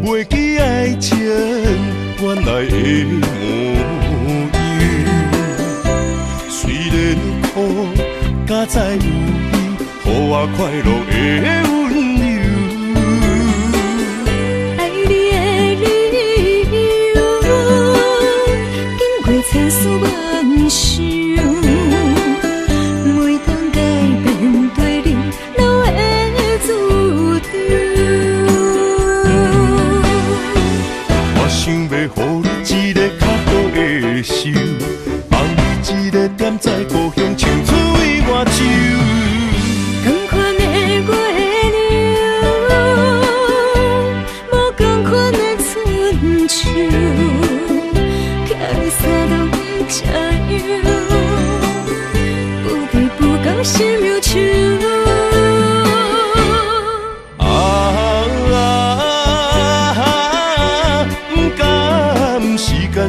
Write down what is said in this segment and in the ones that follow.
袂记爱情原来的模样。虽然苦，才知有你，予我快乐的温柔。爱你的理由，经过千丝万绪。 想要予你一个较好的手，放你一个点在故乡，唱出外州。同款的月亮，无同款的春秋，寄你三冬这样，不离不讲心忧愁。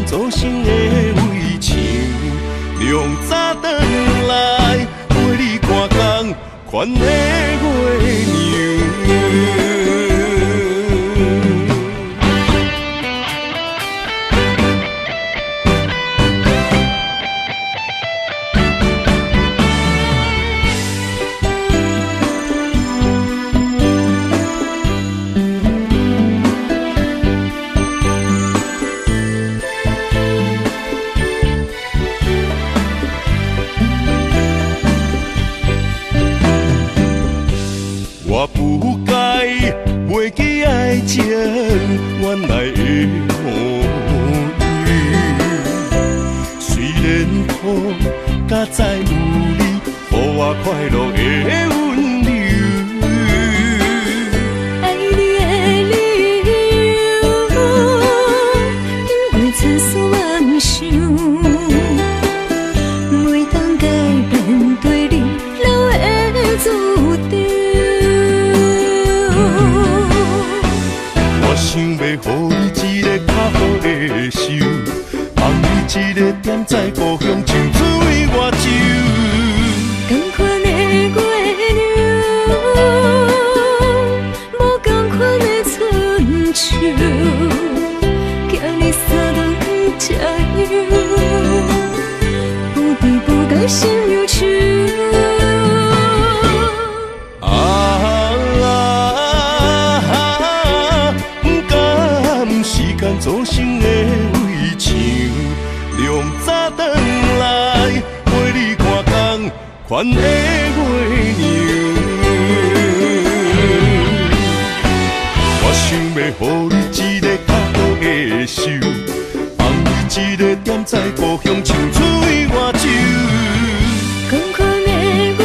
做成的为情，量早转来陪你看工，款的月娘。 我不该袂记爱情原来的模样。虽然苦，才知有你，予我快乐的温柔。爱你的理由，经过千丝万绪，每当改变对你留的注定。 想要予你一个较好的手，放你一个点在故乡，唱出外州。同款的月亮，无同款的春秋，寄你三冬这样，不离不讲心忧愁。 做成的为情，量早转来陪你看工，款的月娘。我想要予你一个较好的手，放你一个点在故乡，唱出外州。同款的月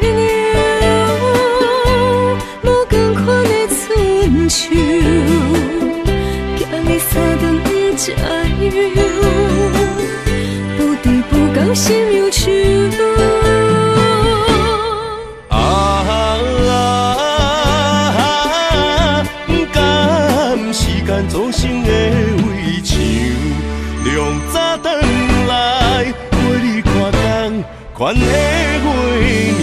亮，无同款的春秋。 三冬这样，不离不讲心忧愁。不甘时间做成的为情，量早转来陪你看工，款的月娘。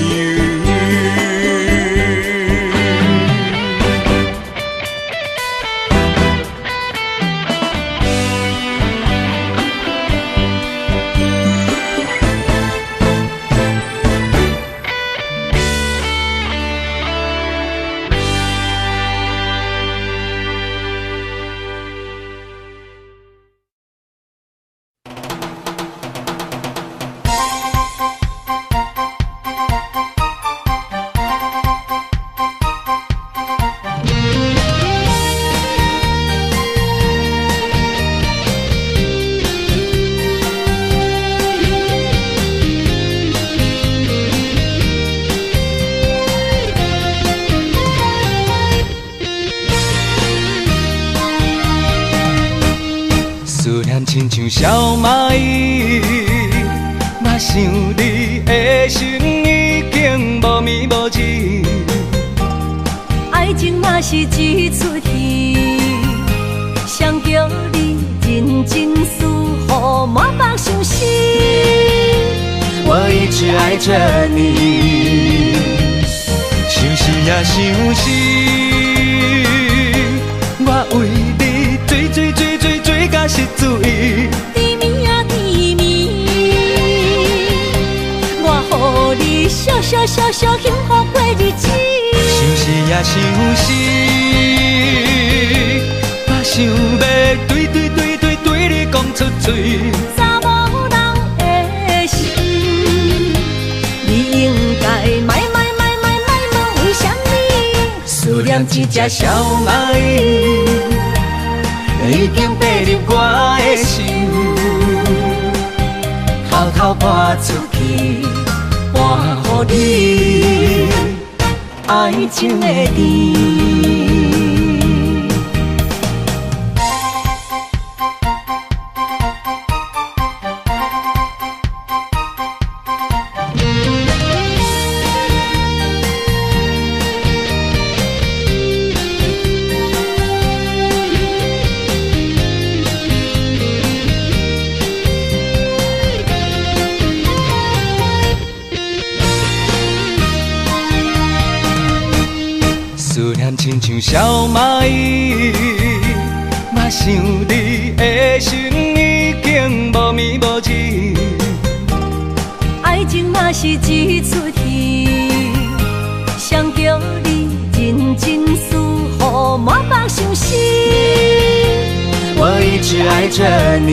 亲像小蚂蚁，我想你的心已经无眠无志。爱情嘛是一出戏，想叫你认真思，予满腹伤心。我一直爱着你，想死也想死，我为小小幸福过日子。想是也想是，我想要对你讲出嘴。查某人的心，你应该卖问为什么？思念一只小蚂蚁，已经爬入我的心，偷偷搬出去，搬予你爱情的甜。思念亲像小蚂蚁，我想你的心已经无眠无志。爱情嘛是一出戏，想叫你认真思，予满腹相思。我一直爱着你，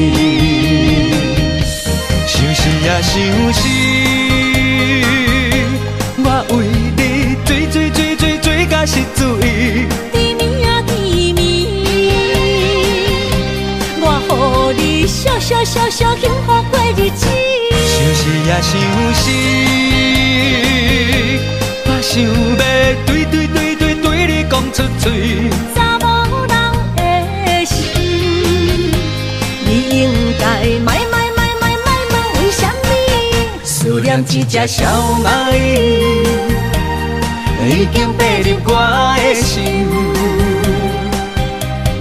想是也想是，我为你追甲失醉。甜蜜啊甜蜜，我予你小小幸福过日子。想是也想是，我想要对你讲出嘴。查某人的心，你应该卖问为什么？思念一只小蚂蚁，已经爬入我的心，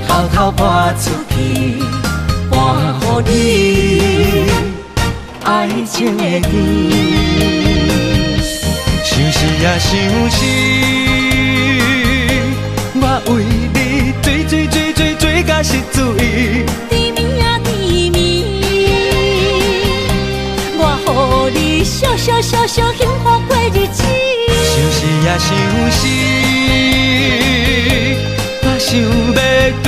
偷偷搬出去，搬予你爱情的甜。想是也想是，我为你追甲失醉。甜蜜啊甜蜜，我予你小幸福过日子。想是也想是，我想要对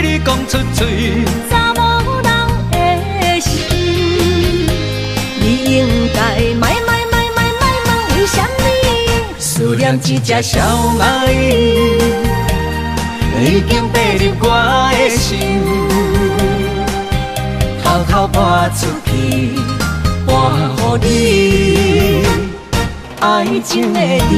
你讲出嘴。查某人的心，你应该卖问为什么？思念一只小蚂蚁，已经爬入我的心，偷偷搬出去，搬予你爱情的甜。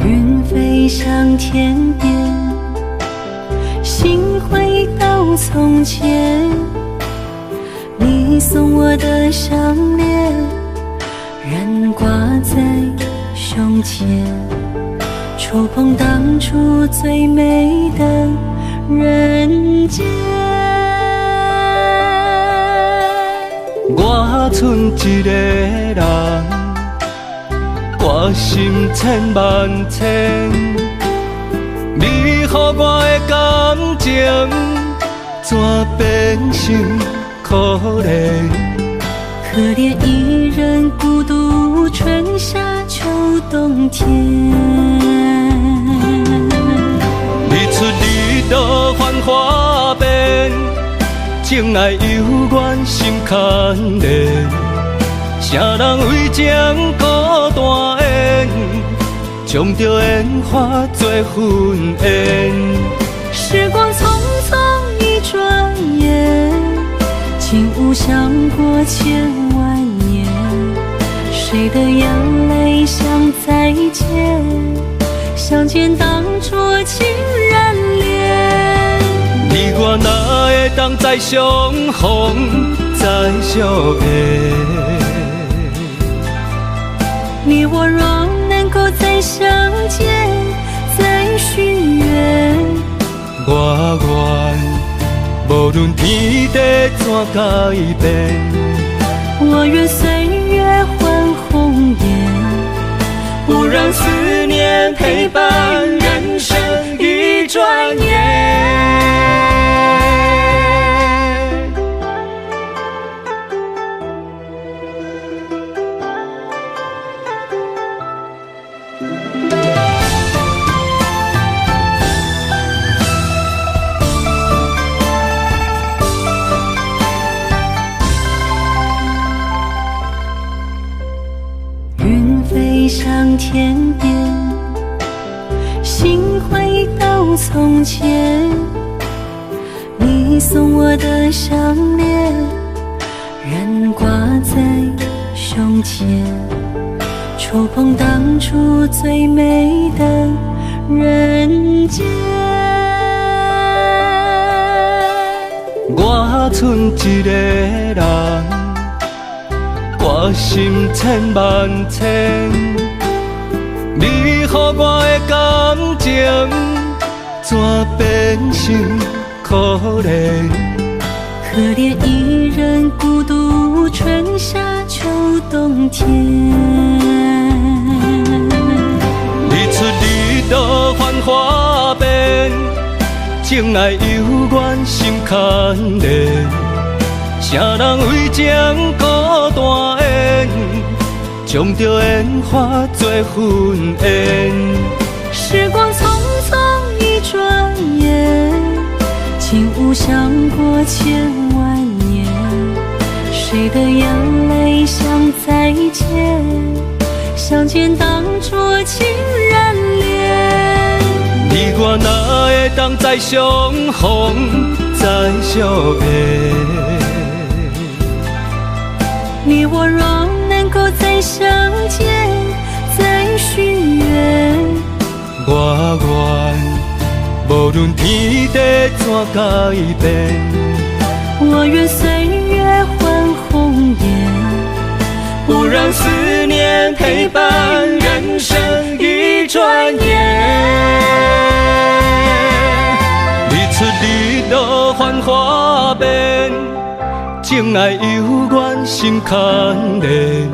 云飞向天边，心回到从前。你送我的项链，仍挂在胸前，触碰当初最美的人间。我剩一个人，我心千万千，你予我的感情，怎变成可怜？可怜一人孤独，春夏秋冬天。日出日落繁华变，情爱犹原心牵连。啥人为情孤单缘，将着烟花做婚宴。时光匆匆一转眼，竟无想过千万年，谁的眼泪像再见，相见当作情人恋。你我哪会当再相逢再相爱？你我若能够再相见，再许愿，我愿无论天地怎改变，我愿岁月换红颜，不让思念陪伴人生一转眼。上天边，心回到从前，你送我的项链仍挂在胸前，触碰当初最美的人间。我剩一个人，我心千万千，你予我的感情，怎变成可怜？可怜一人孤独，春夏秋冬天。日出日落繁华变，情爱犹原心牵连。啥人为情孤单缘，将着烟花做婚宴。时光匆匆一转眼，竟无想过千万年。谁的眼泪像再见，相见当作情人恋。你我哪会当再相逢再相爱？你我若能够再相见，再许愿，我愿无论天地怎改变，我愿岁月换红颜，不让思念陪伴人生一转眼。日出日落繁华变，情爱犹原心牵连。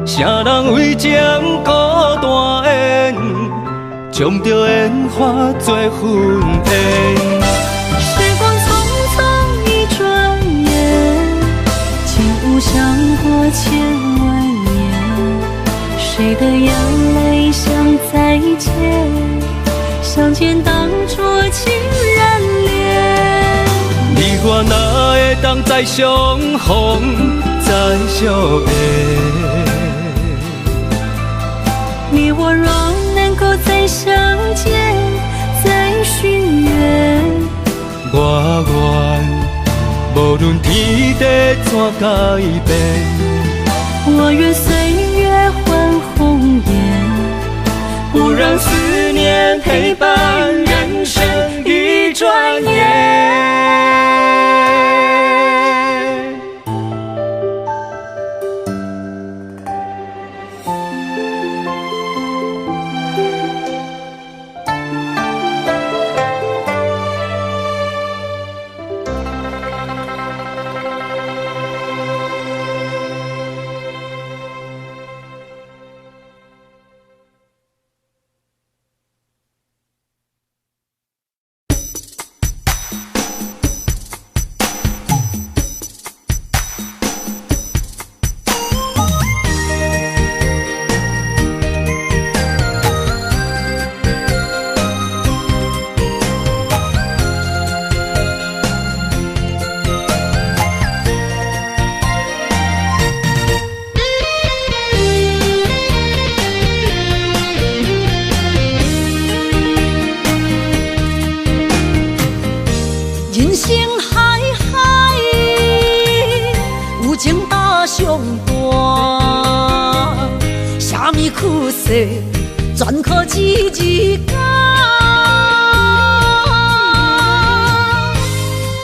啥人为情孤单缘，将着烟花做婚宴。时光匆匆一转眼，竟无想过千万年。谁的眼泪像再见，相见当作情人恋。你我哪会当再相逢再相爱？你我若能够再相见，再许愿，我愿无论天地怎改变，我愿岁月换红颜，不让思念陪伴人生一转眼。上大，啥物苦涩全靠一字讲。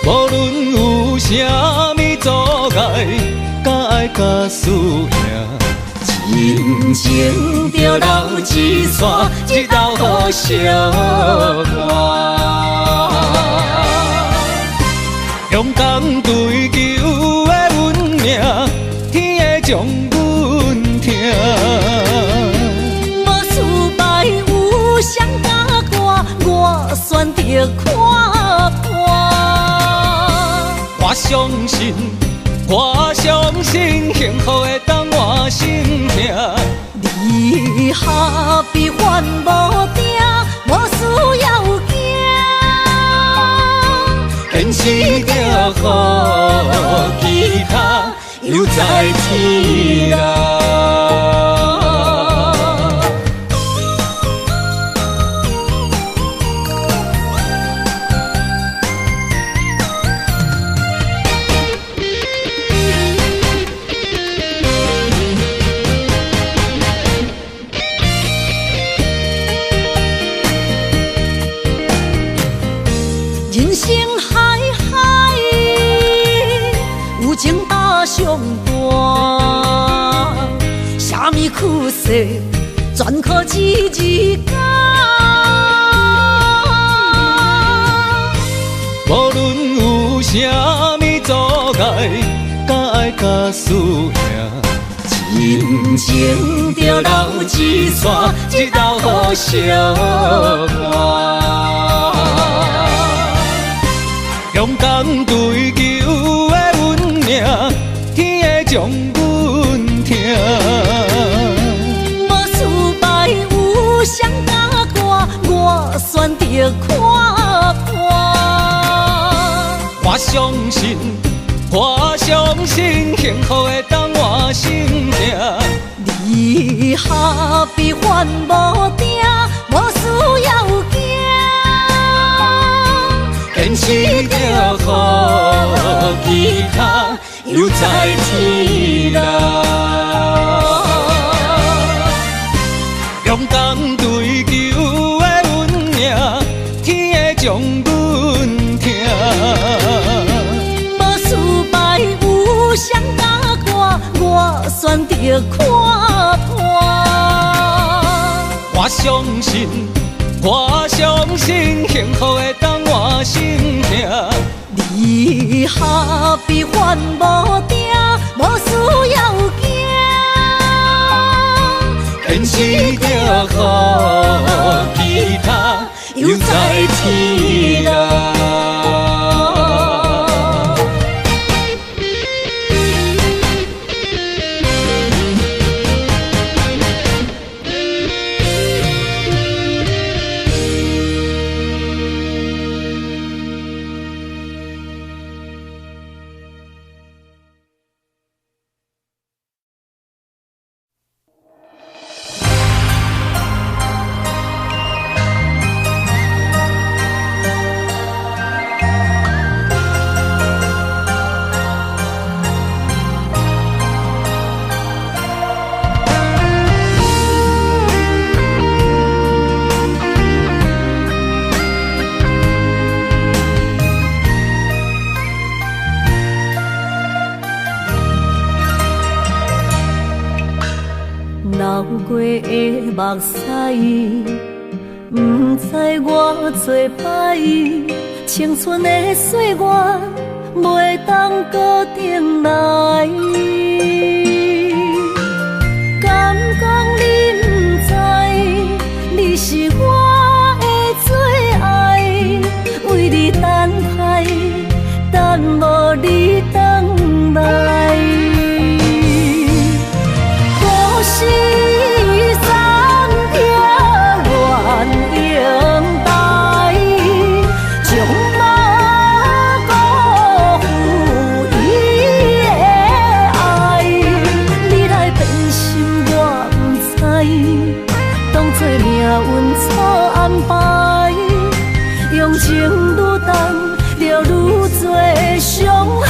无论有啥物阻碍，甲爱甲输赢，真情着留一线，一道好相伴。勇敢追求的运命，天会将阮疼。无失败有谁甲我，我选择看破。我相信，我相信幸福会当我心痛。你下比烦无定，无需要惊。现实着予其他犹在天涯。人生海海，有情搭上大，啥物苦涩全靠一字讲。无论有啥物阻碍，甲爱甲输赢，真情着留一线，一道好相伴。勇敢追求的运命，天会将阮疼。无失败有谁甲我选择看破。我相信，我相信幸福会当我心痛。你下比烦无定，无需要惊。现实着予其他犹在天涯。勇敢追求的运命，天会将阮疼。无失败有谁甲我选择看破。我相信，我相信幸福会当我心痛。你下比烦无定，无需要惊。现实着予其他犹在天涯。流过的目屎，不知我做歹，青春的岁月袂当搁重来。敢讲你不知，你是我的最爱，为你等待，等无你回来。可惜残影原应待，将我辜负伊的爱。你来变心我不知，当作命运错安排，用情愈重就愈多伤害。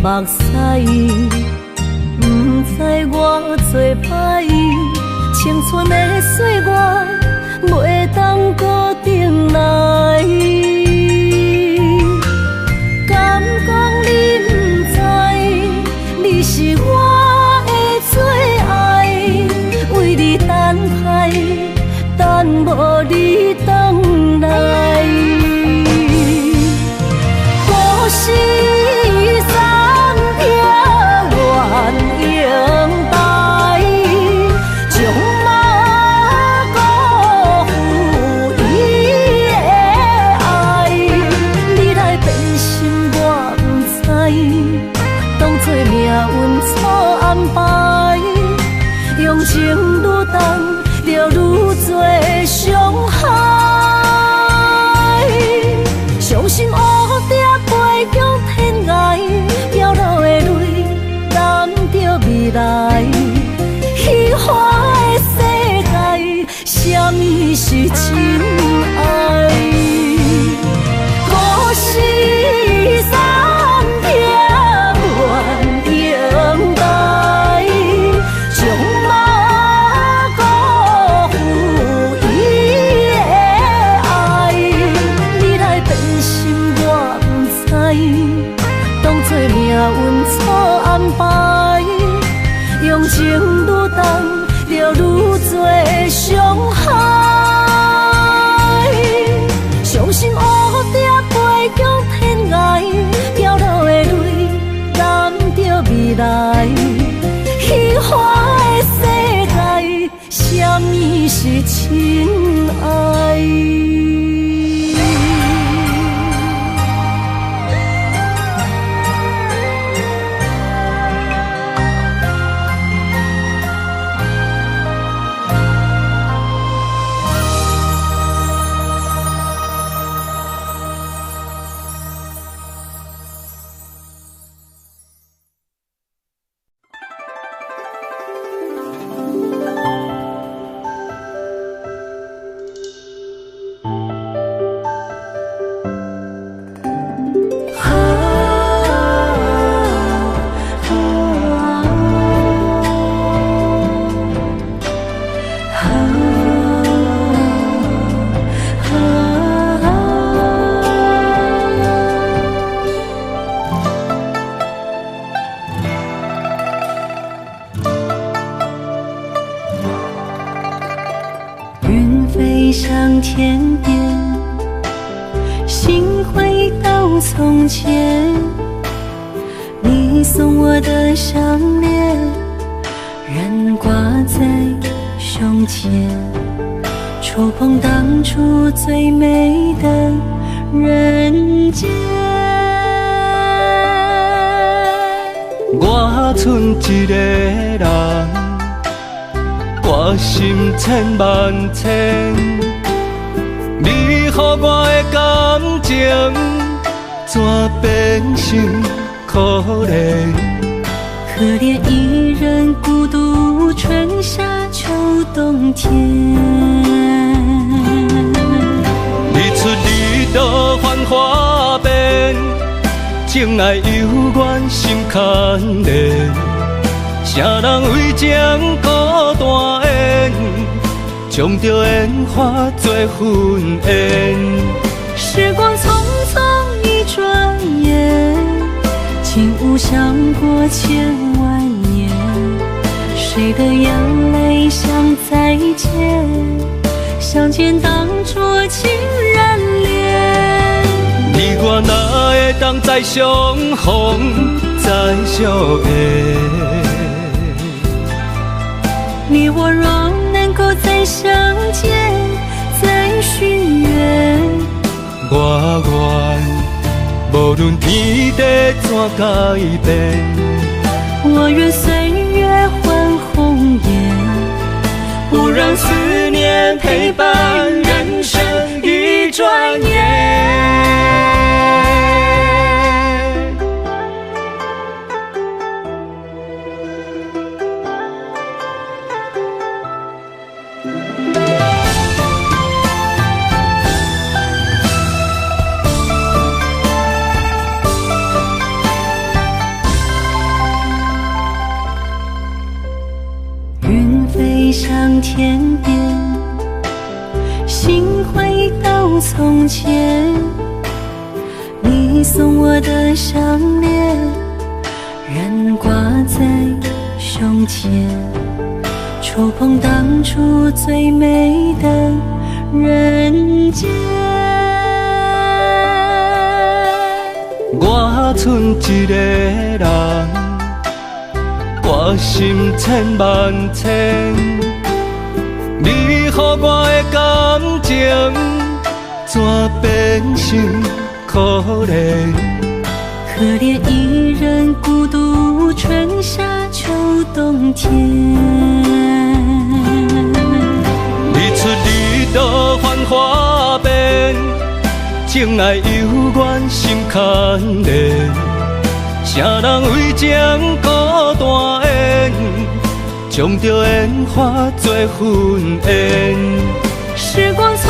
目屎，不知我做歹，青春的岁月袂当搁重来。敢讲你不知，你是我的最爱，为你等待，等无你回来。故事三条愿永带，将马辜负伊的爱。你来变心我不知，当作命运错安排，用情愈重，就愈多伤害。伤心乌蝶飞向天涯，飘落的泪染着未来。虚幻的世界，什么是真爱？故事三条愿永带，将马辜负伊的爱。你来变心我不知，当作命运错安排，用情愈重，就愈多伤害。伤心乌蝶飞向天涯，飘落的泪染着未来。虚幻的世界，什么是真爱？云飞向天边，心回到从前。你送我的项链，仍挂在胸前，触碰当初最美的人间。我剩一个人，我心千万千，你予我的感情，怎变成可怜？可怜一人孤独，春夏秋冬天。日出日落繁华变，情爱犹原心牵连。啥人为情孤单缘，将着烟花做婚宴。时光匆匆一转眼，竟无想过千万年。谁的眼泪像再见，相见当作情人恋。你我哪会当再相逢再相爱？你我若能够再相见，再许愿，我愿无论天地怎改变，我愿岁月换红颜，不让思念陪伴人生一转眼。上天边，心回到从前，你送我的项链仍挂在胸前，触碰当初最美的人间。我剩一个人，我心千万千，你予我的感情，怎变成可怜？可怜一人孤独，春夏秋冬天。日出日落繁华变，情爱犹原心牵连。啥人为情孤单缘，将着烟花做婚宴。时光匆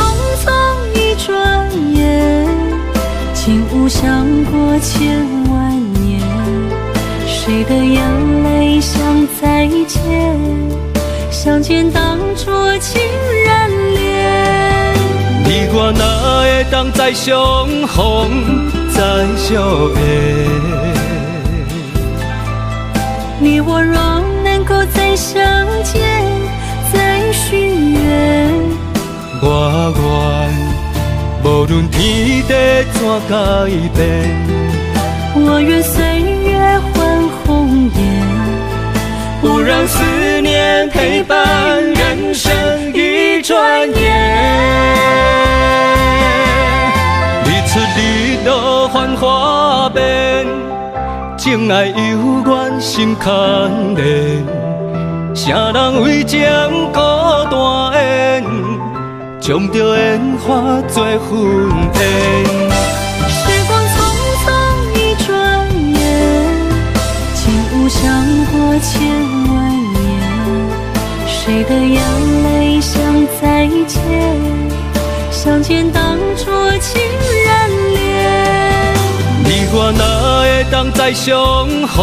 匆一转眼，竟无想过千万年。谁的眼泪像再见，相见当作情人恋。你我哪会当再相逢再相爱？你我若能够再相见，再许愿，我愿无论天地怎改变，我愿岁月换红颜，不让思念陪伴人生一转眼。日出日落繁华变，情爱犹原心牵连。啥人为情孤单缘，将着烟花做婚宴。时光匆匆一转眼，竟无想过千万年。谁的眼泪像再见，相见当作情人恋。你我哪会当再相逢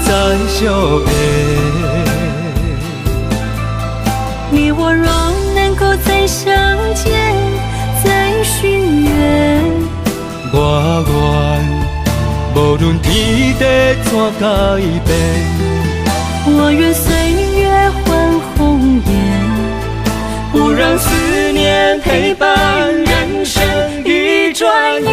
再相爱？你我若能够再相见，再许愿，我愿无论天地怎改变，我愿岁月换红颜，不让思念陪伴人生一转眼。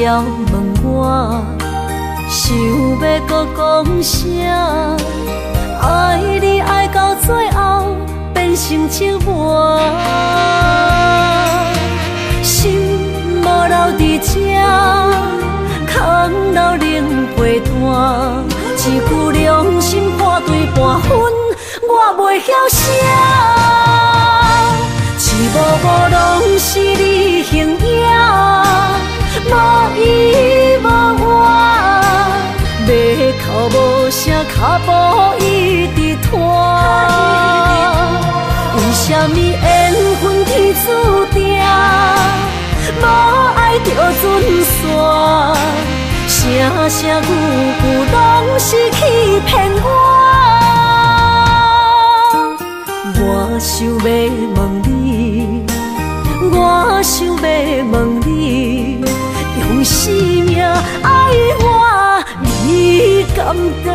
要问我，想要搁讲啥？爱你爱到最后变成寂寞，心无留伫这，空留冷陪伴。一句良心破对半分，我袂晓写。一幕幕拢是你形影。无依无我，马口无声，脚步一直拖。为什么缘分天注定，无爱就准线？声声句句拢是欺骗我。我想要问你，我想要问你。用生命爱我，你敢答？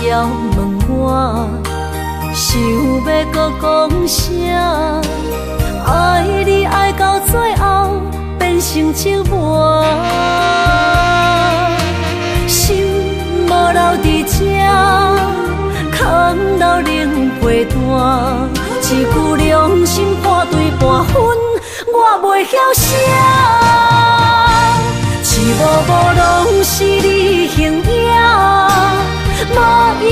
要问我，想要搁讲啥？爱你爱到最后变成寂寞，心无留伫这，空留冷陪伴。一句良心半对半分，我袂晓写。一幕幕拢是你形影，无依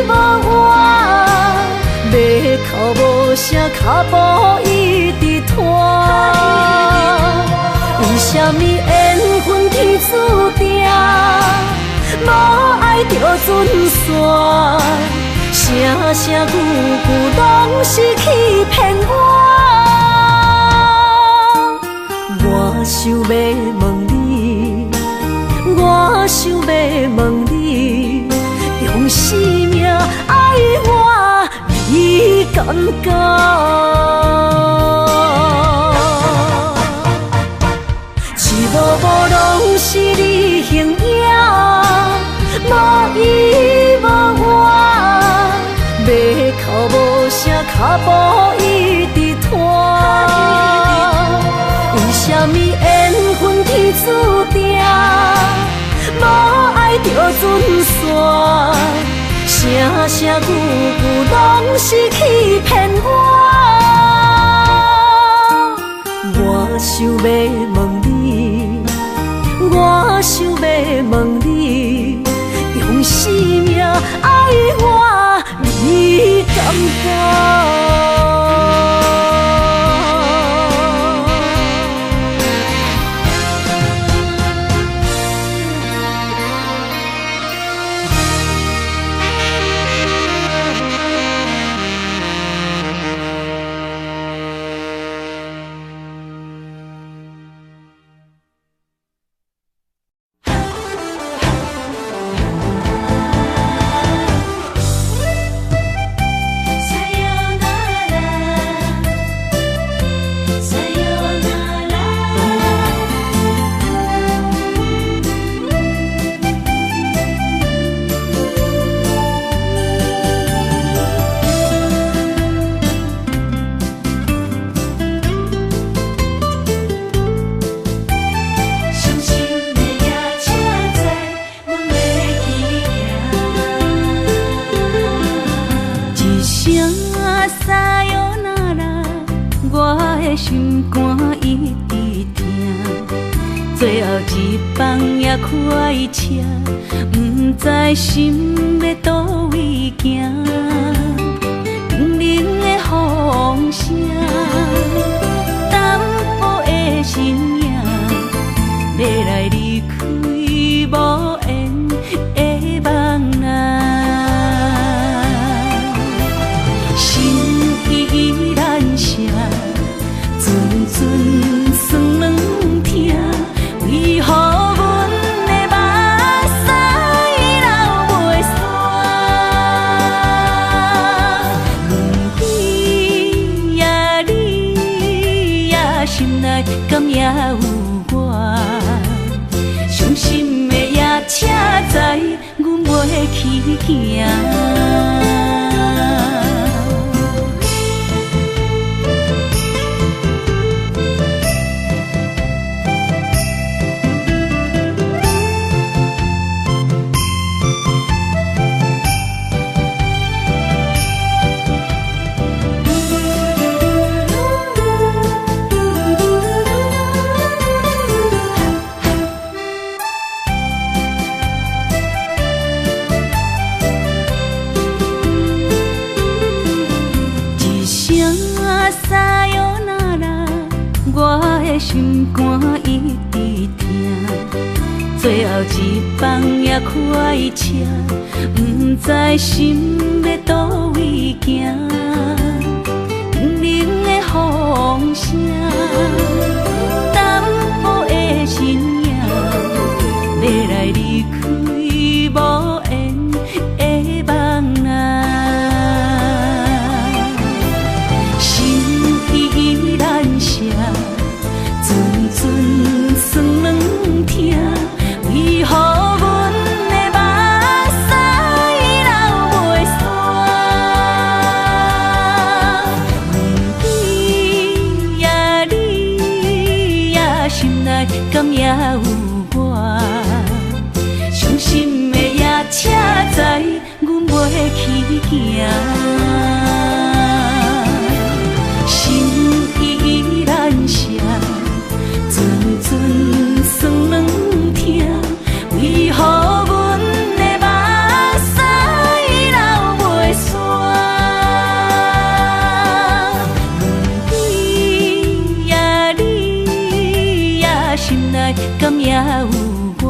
无我，要哭无声，脚步一直拖。为什么缘分天注定，无爱就准线？声声句句拢是欺骗我。我想要问你，我想要问你，用生命爱我，你感觉？一幕幕拢是你形影，无依无我，要哭无声，脚步一直拖。为什么缘分天注定，无爱就准线？声声句句拢是欺骗我。我想要问你，我想要问你，用生命爱我，你感觉？心肝一直疼，最后一放也开车，不知心要倒位行。冷冷的风声，淡薄的身影，要来离开无缘的梦啊，心依然舍。阵酸软疼，为何阮的目屎流袂煞？轮回呀，你呀，心内敢也有我？伤心的夜车载，阮袂去行。心肝一直疼，最后一放也开车，不知心要倒位行。冷冷的风声，淡薄的身影，要来离开无缘的梦啊，心依然舍。阵酸软疼，为何阮的目屎流阮袂去行。心依然伤，阵阵酸软痛，为何阮的目屎流袂煞？问你呀，你呀，心内敢也有我？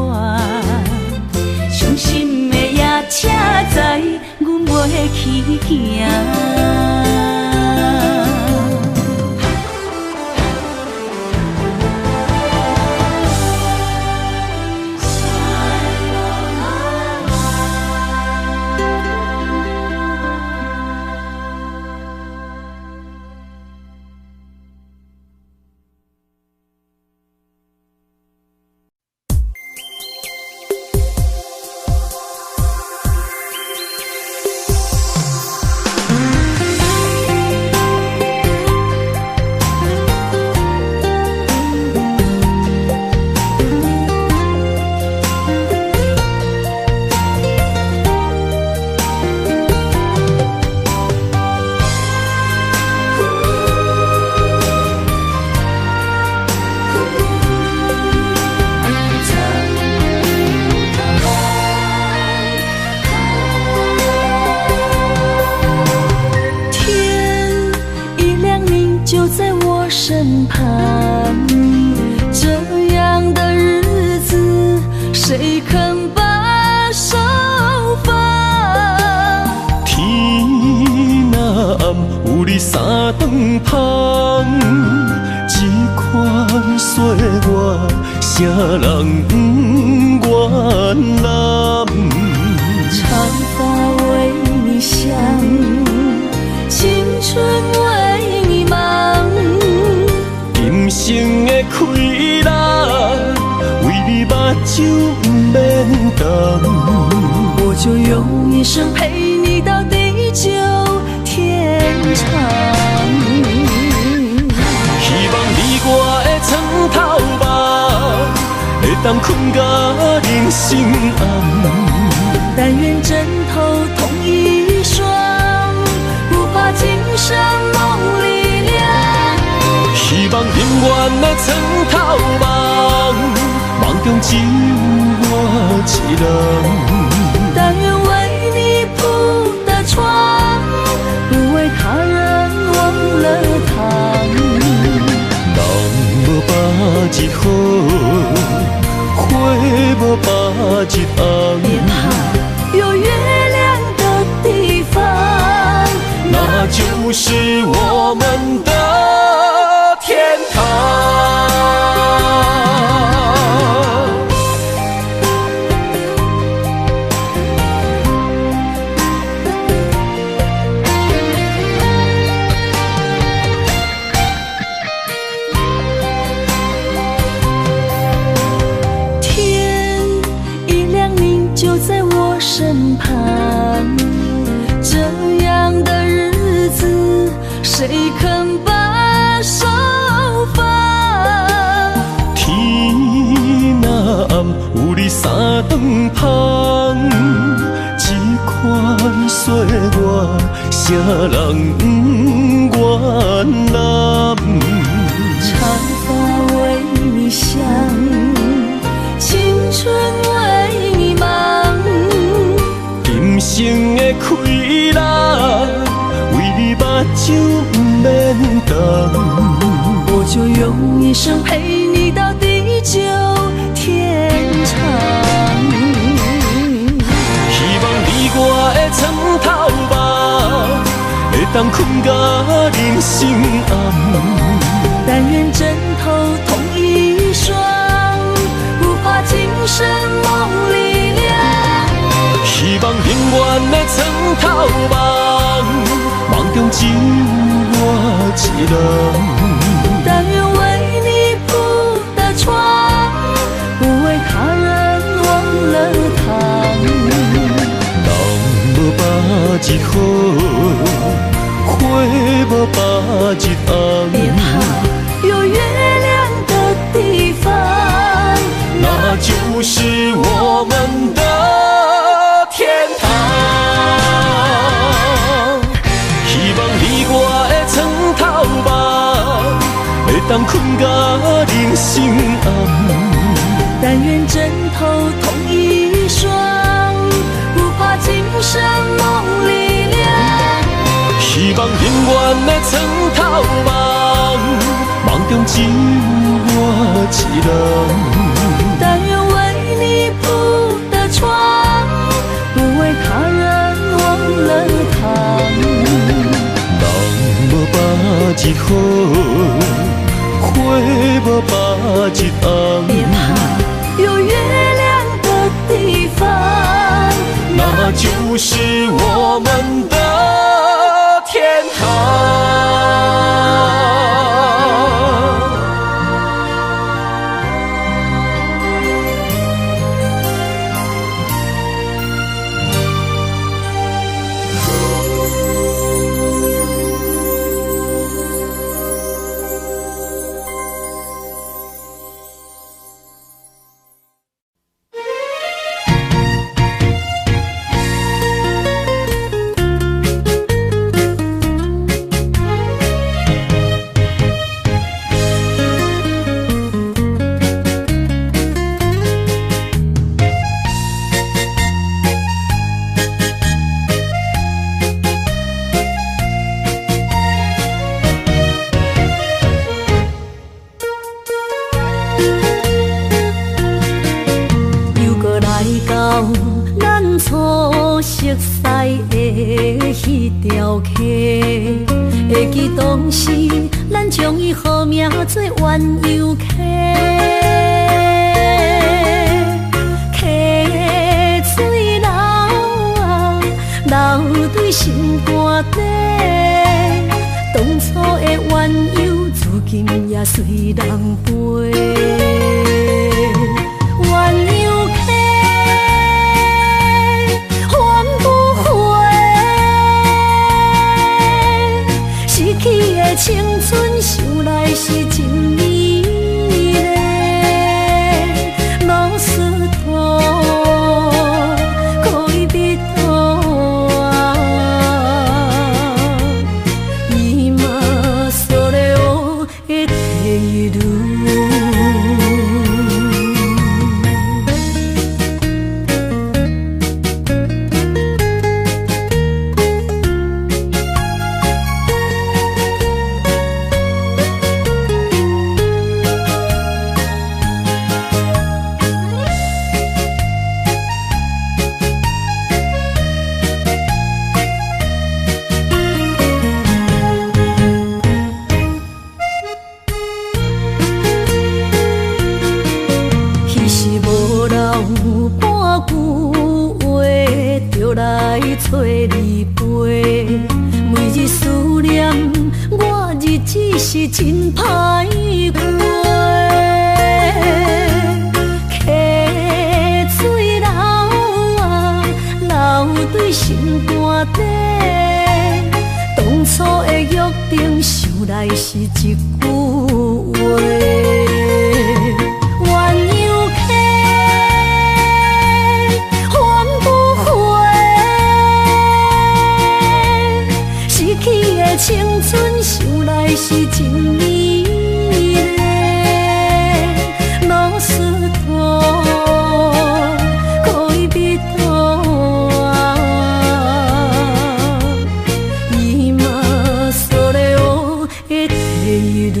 伤心的夜车载，阮袂去行。身旁，这样的日子，谁肯把手放？天若暗，有你三顿芳，这款岁月，谁人不原谅？长发为你香，青春为你忙。今生的快乐，为你目睭不免干。我就用一生陪你到地久天长。希望你我的床头梦，会当困甲人心暗。但愿枕头同一双，不怕今生梦里凉。希望永远的床头梦，梦中只有我一人。但愿为你铺的床，不为他人忘了烫。人无百日好，花无百日红。别怕，有月亮的地方，那就是我们的天堂。天一亮，你就在我身旁。这样的日子，谁肯把手放？天若暗，有你三顿芳，这款岁月，谁人不原谅？长发为你香，青春为你忙。今生的快乐，为你目睭不免干。我就用一生陪你到地久天长。希望你我的床头梦，会当困甲人心暗。但愿枕头同一双，不怕今生梦里凉。希望永远的床头梦，梦中只有我一人。但愿为你铺的床，不为他人忘了烫。人无百日好，花无百日红。别怕，有月亮的地方，那就是我们的天堂。当困甲人心暗。但愿枕头同一双，不怕今生梦里凉。希望永远的床头梦，梦中只有我一人。但愿为你铺的床，不为他人忘了躺。人无百日好，花无百日红。别怕。有月亮的地方，那就是我们的天堂。会记当时，咱将伊好名做鸳鸯溪，溪水流啊，流对心肝底。当初的鸳鸯，至今也随人陪。鸳鸯溪。青春想来是真美丽，老师徒可以比图啊，伊嘛所了的地路。找你陪，每日思念，我日子是真歹过。溪水流啊，流对心肝底。当初的约定，想来是一句话。青春想来是真美丽，老师徒可以比图啊，伊嘛所了的地路。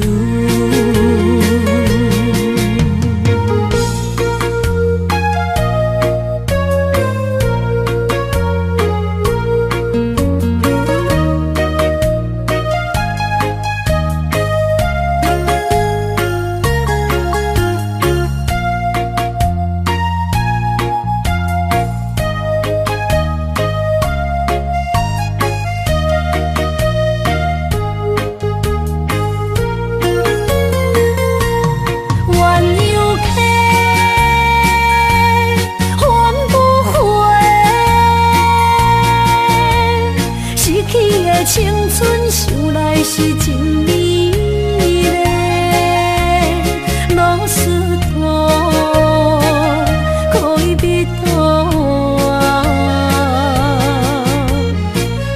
青春想来是真美丽，老师徒可以比图啊，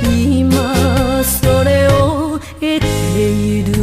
伊嘛所了的地路。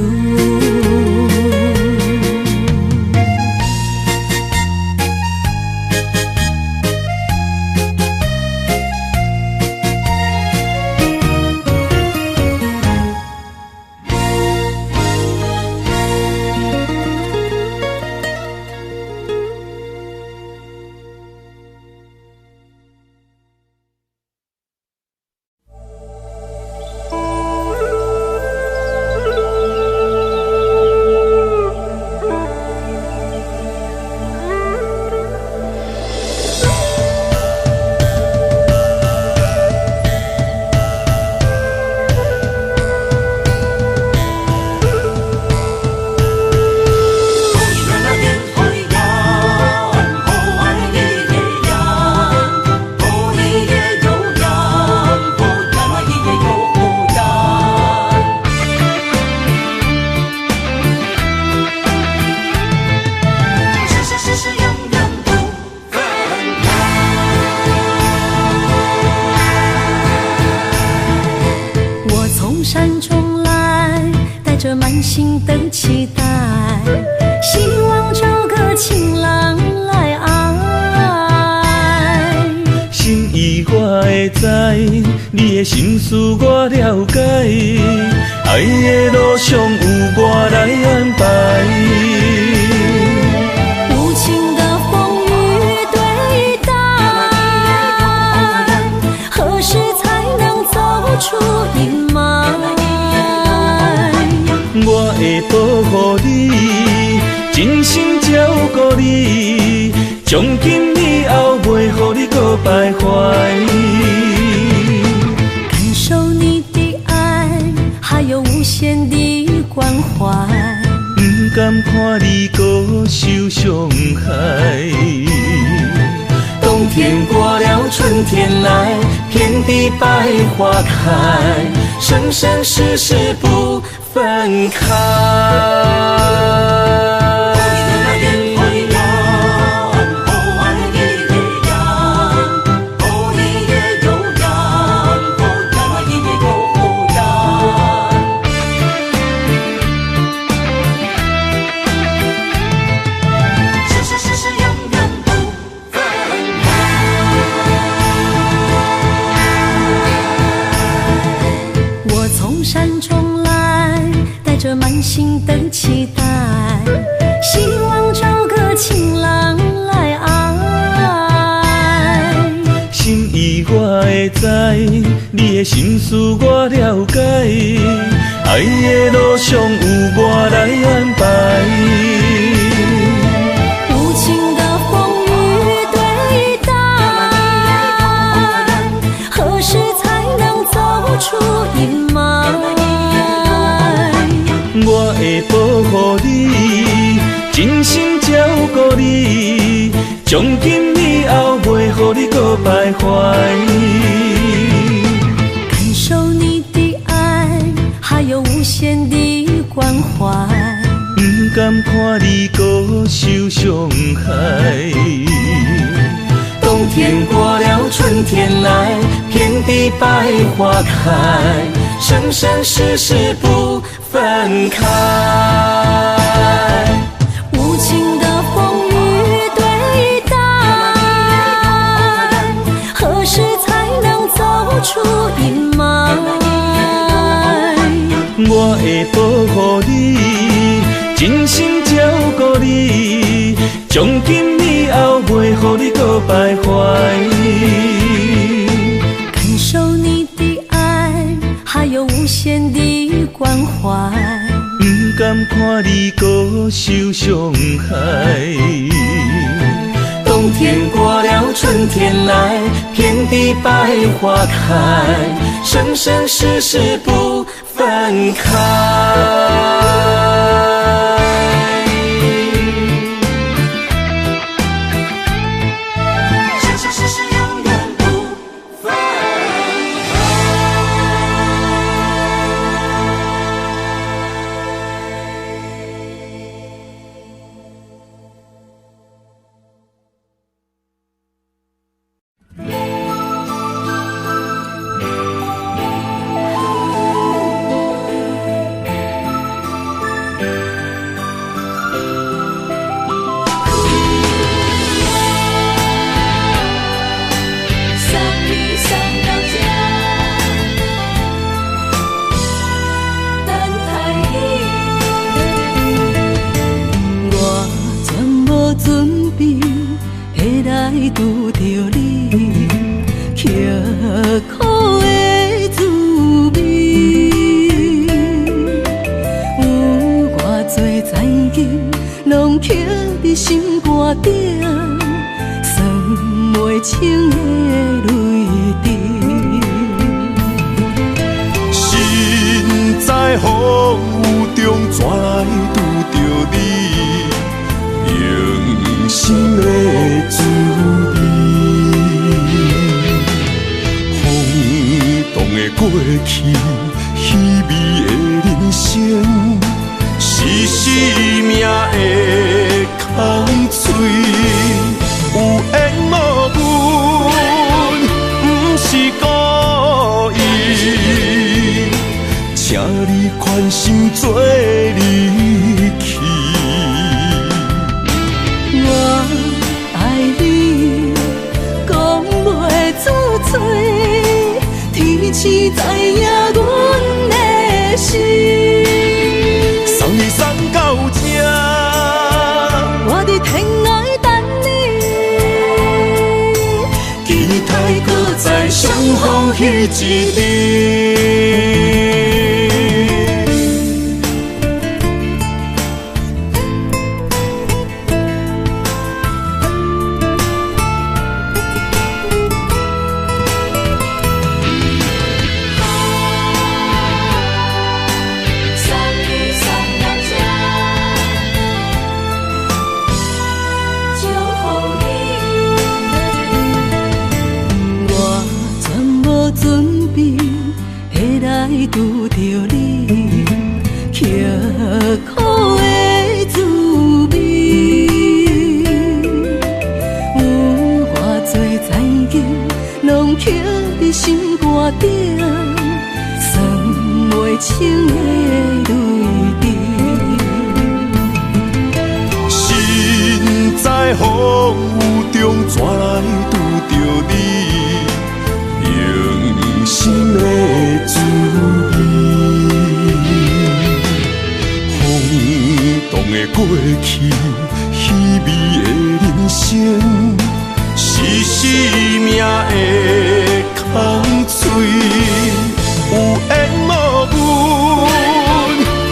心的期待，希望找个情人来爱。心意我会知，你的心思我了解，爱的路上有我来安排。无情的风雨对待，何时才能走出阴霾？我会保护你，真心照顾你，从今以后袂予你搁徘徊。感受你的爱，还有无限的关怀。不甘看你搁受伤害。冬天过了，春天来，遍地百花开，生生世世不分开。满心的期待，希望找个情人来爱。心意我会知，你的心思我了解，爱的路上有我来安排。无情的风雨对待，何时才能走出阴霾？我会保护你，真心照顾你，从今以后袂予你搁徘徊。感受你的爱，还有无限的关怀。不甘看你搁受伤害。冬天过了，春天来，遍地百花开，生生世世不分开。无情的风雨对待，何时才能走出阴霾？我会保护你，真心照顾你，从今以后袂予你搁徘徊。感受你的爱，还有无限的关怀。不甘看你搁受伤害。冬天过了，春天来，遍地百花开，生生世世不分开。拄着你，刻苦的滋味，有偌多前景，拢刻伫心肝顶，算袂清的泪滴。心在风雨中，怎来拄着你？用心的滋味，轰动的过去，稀微的人生，是生命的空嘴，有缘无分，不是故意，请你宽心做你。市知影阮的心。送你送到这，我伫天涯等你，期待搁再相逢彼一日。拄着你，刻苦的滋味，有偌多情景，拢刻伫心肝顶，算袂清的泪滴。身在风雨中，怎来拄着你？用心的滋味，风动的过去，稀微的人生，是生命的空嘴，有缘无分，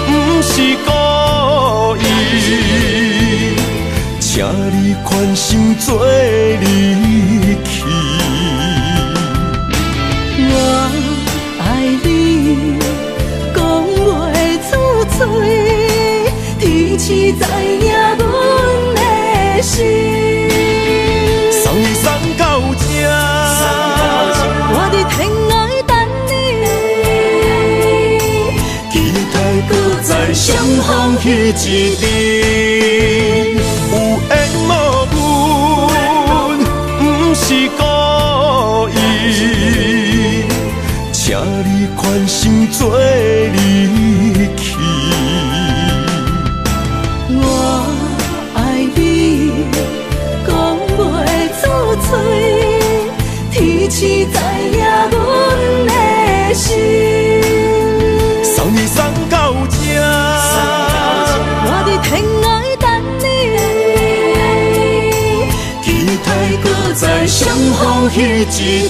不是故意，请你宽心做离去。我爱你，讲袂出嘴，天赐知影阮的心。送你送到这，我伫天涯等你，期待搁再相逢彼一日。有缘无分，不是故意，请你宽心做离去。我爱你，讲袂出嘴，天赐知影阮的心。送你送到这，我伫天涯等你，期待搁再相逢彼一日。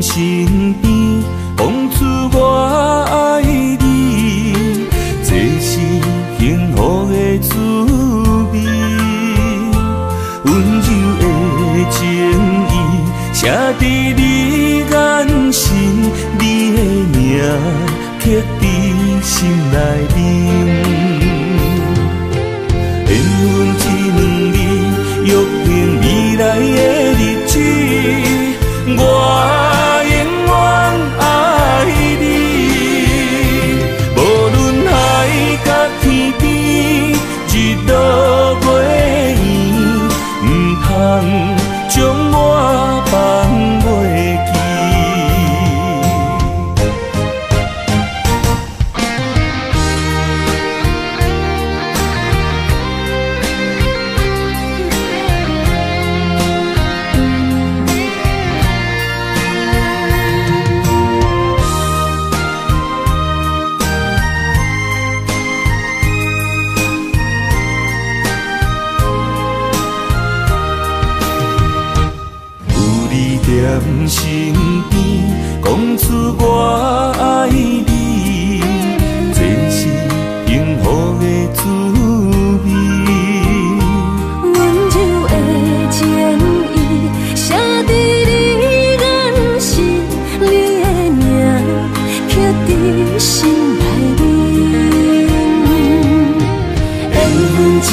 身边讲出我爱你，这是幸福的滋味。温柔的情意写伫你眼神，你的名刻伫心内面。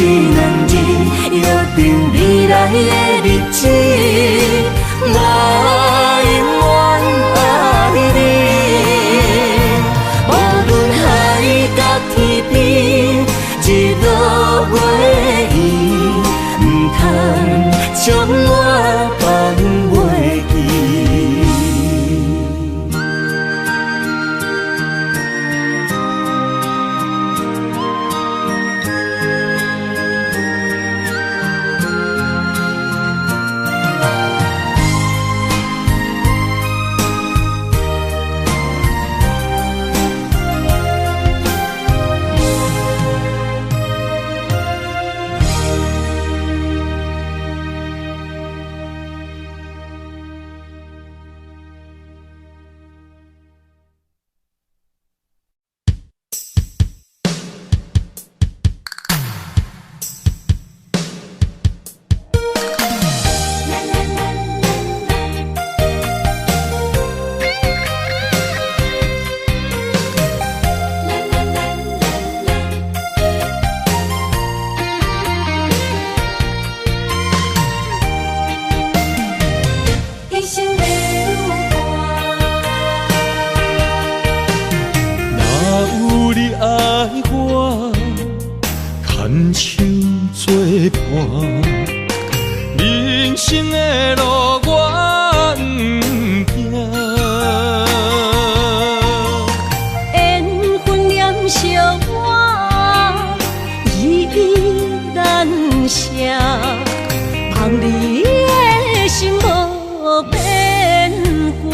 难日，约定未来的日子，我永远爱你。无论海角天边，日落月圆，唔通将我放袂记。人生的路我不行，缘分念惜我，依依难舍，望你的心无变卦。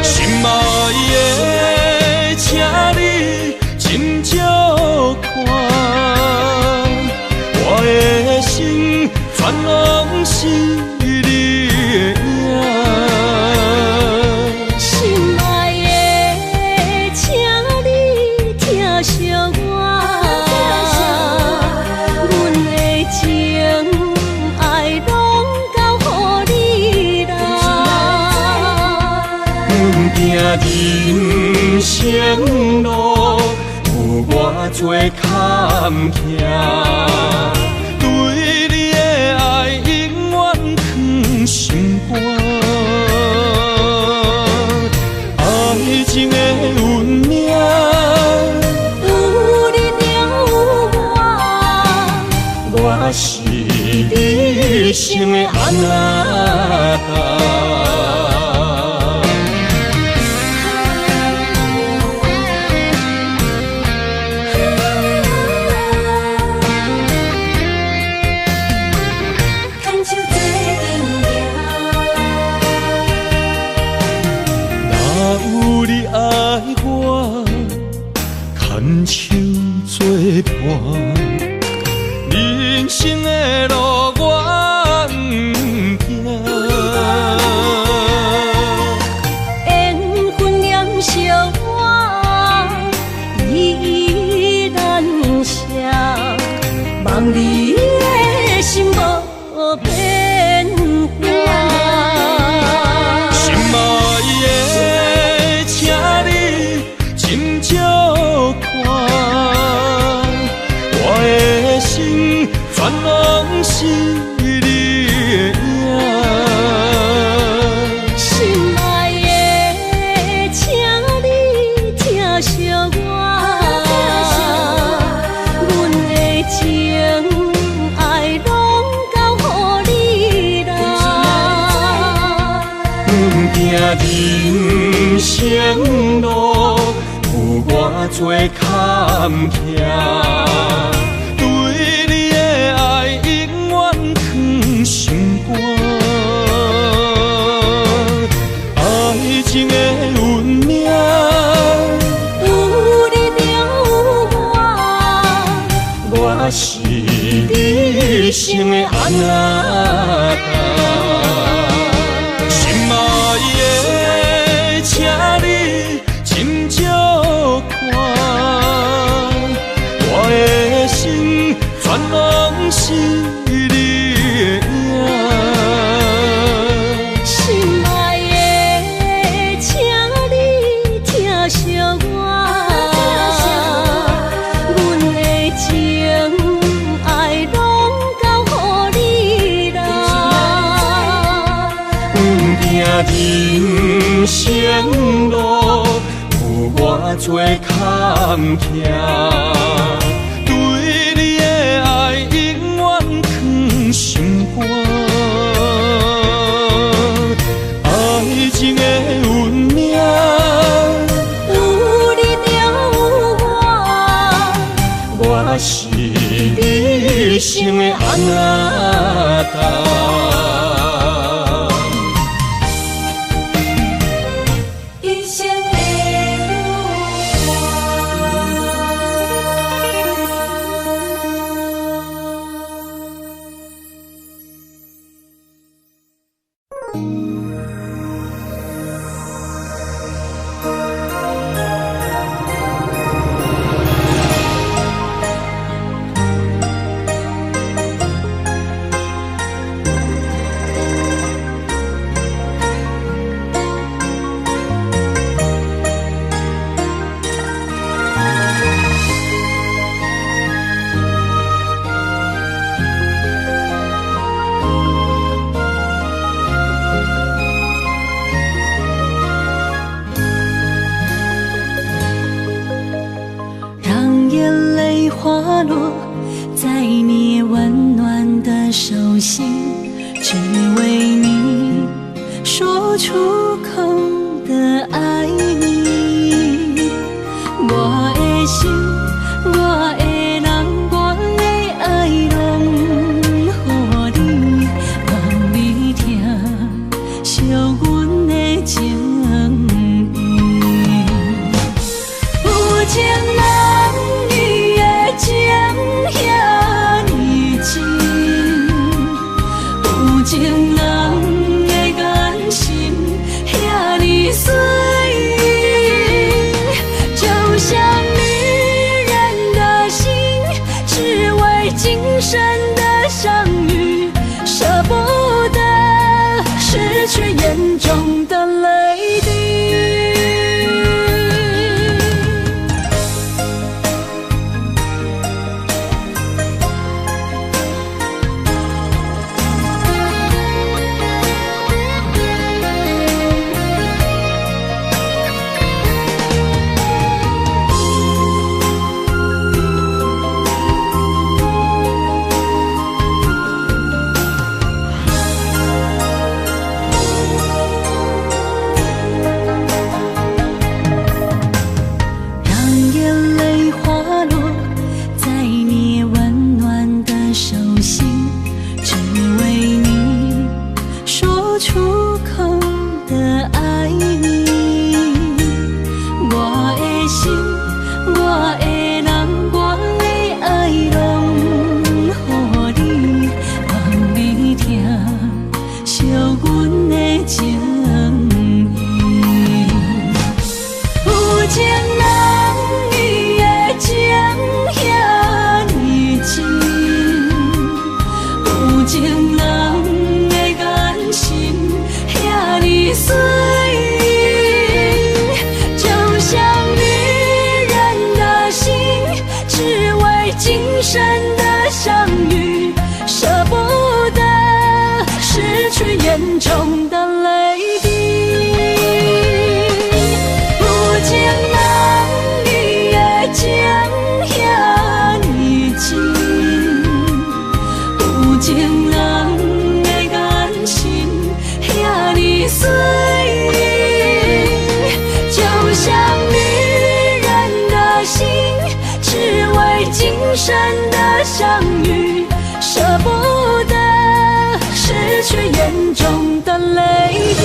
心爱的，请你斟酌看。我的心全拢是你的影，心爱的，请你疼惜我，阮的情爱拢交予你啦。行人生路有偌多坎坷。对你的爱永远藏心肝，爱情的运命，有你才有我，我是你生的安那达。牵手作伴，人生的路我不行，缘分念惜我，依依难舍，望你的心无变卦。心爱的，请你斟酌看，我的心全拢是你的影。心爱的，请你疼惜我，阮的情爱拢交予你啦。行人生路有偌多坎坷，对你的爱永远藏心肝，爱情的运命，有你才有我是你生的安那达。心爱的，请你斟酌看，我的心全拢是你的影。心爱的，请你疼惜我，阮的情生路有偌多坎坷，对你的爱永远藏心肝。爱情的运命，有你就有我，我是你生的阿达。一生的让眼泪滑落在你温暖的手心，只为你说出口的爱你。我的心，我的人，我的爱拢予你，望你听惜阮的情意。有情人你的情遐尼真，有情人的眼神遐尼水，就像女人的心，只为今生的相遇，舍不得失去眼中的泪滴。眼中的泪滴，有情人你的情遐尼真，有情人的眼神遐尼水，就像女人的心，只为今生的相遇，舍不得失去眼中的泪滴。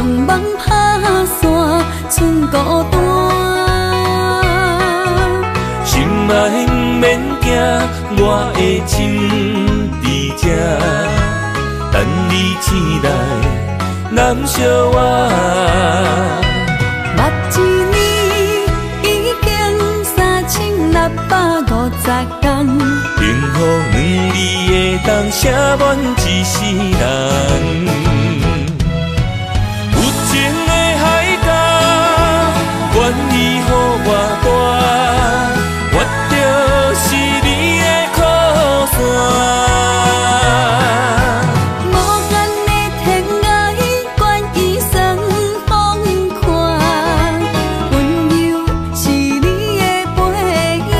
将梦打散，剩孤单。心爱不免惊，我的心伫这，等你醒来，难相偎。目一年已经3650天，幸福两字会当写满一世人。有情的海角，愿意予我带，我就是你的靠山。无限的天涯，愿意算风看，温柔是你的背影。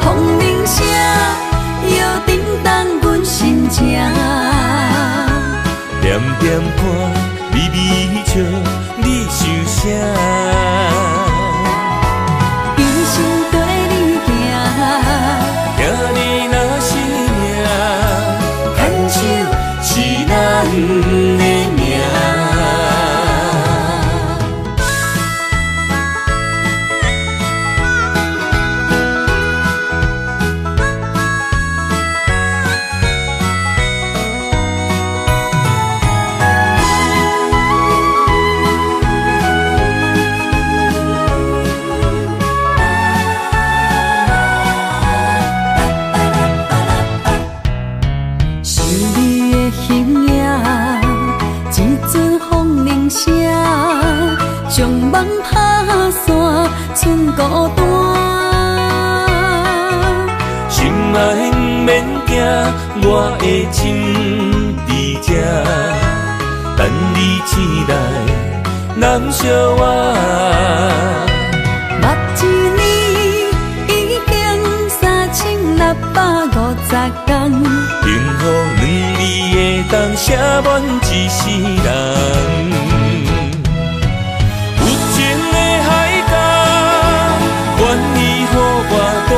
风铃声摇叮当阮心情，点点看，微微笑，你想啥？一生跟你行，行你若是命，牵手是咱的命。想你的形影，一阵风铃声，将梦打散，剩孤单。心爱不免惊，我的心伫这，等你醒来，难相偎。目一年已经3650天，幸福两字会当写满一世人。有情的海角，愿意予我带，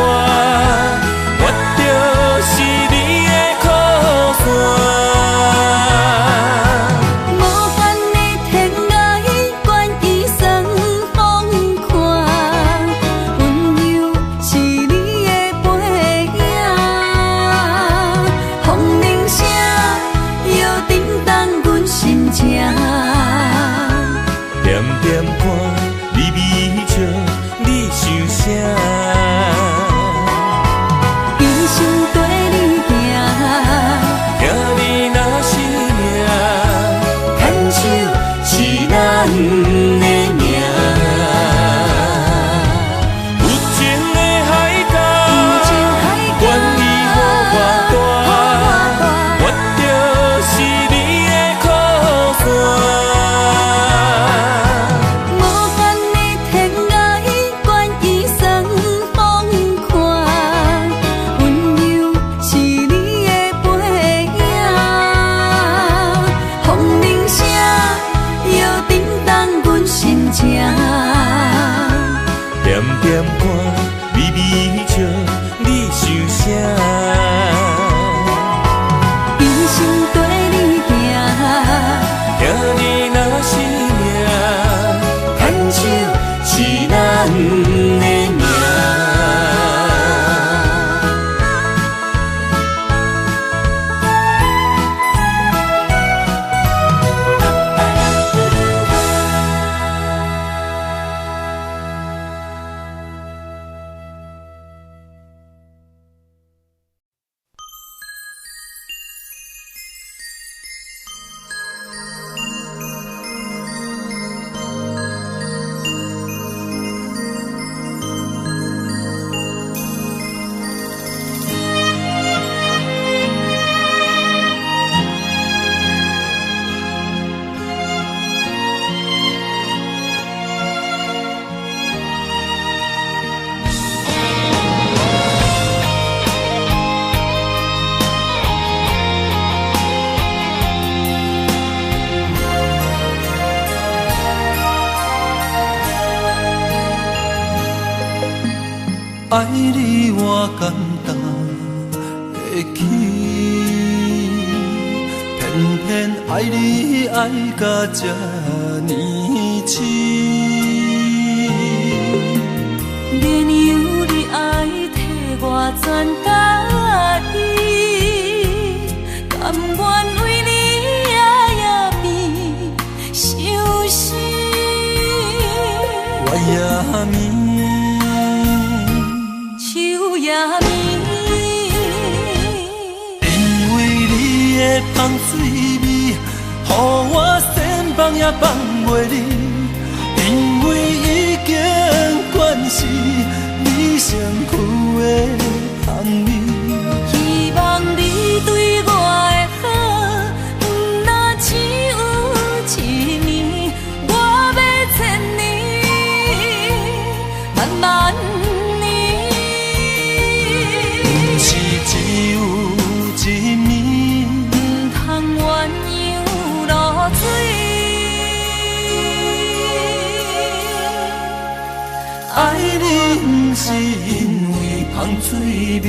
我就是你的靠山。无限的天涯，愿意算风看，温柔是你的背影。风铃声摇叮当阮心情，点点看，微微笑，你想啥？一生跟你行，行你若是命，牵手是咱的命。有情的海角，愿意予我带，我就是你的靠山。无限的天涯，愿意算风看，温柔是你的背影。风铃声摇叮当阮心情，点点看，微微笑，你想啥？一生跟你行，行你若是命，牵手是咱的命。爱你偌简单会去，偏偏偏爱你爱到这呢深，绵羊你爱替我全答应，甘愿为你夜眠伤心。我也眠，树也眠。香水味，予我先放也放袂离，因为已经惯是你身躯的香味。希望你对我的好，不若只有一年，我要千年，慢慢年，不是只有一年。鸳鸯落水，爱你不是因为香水味。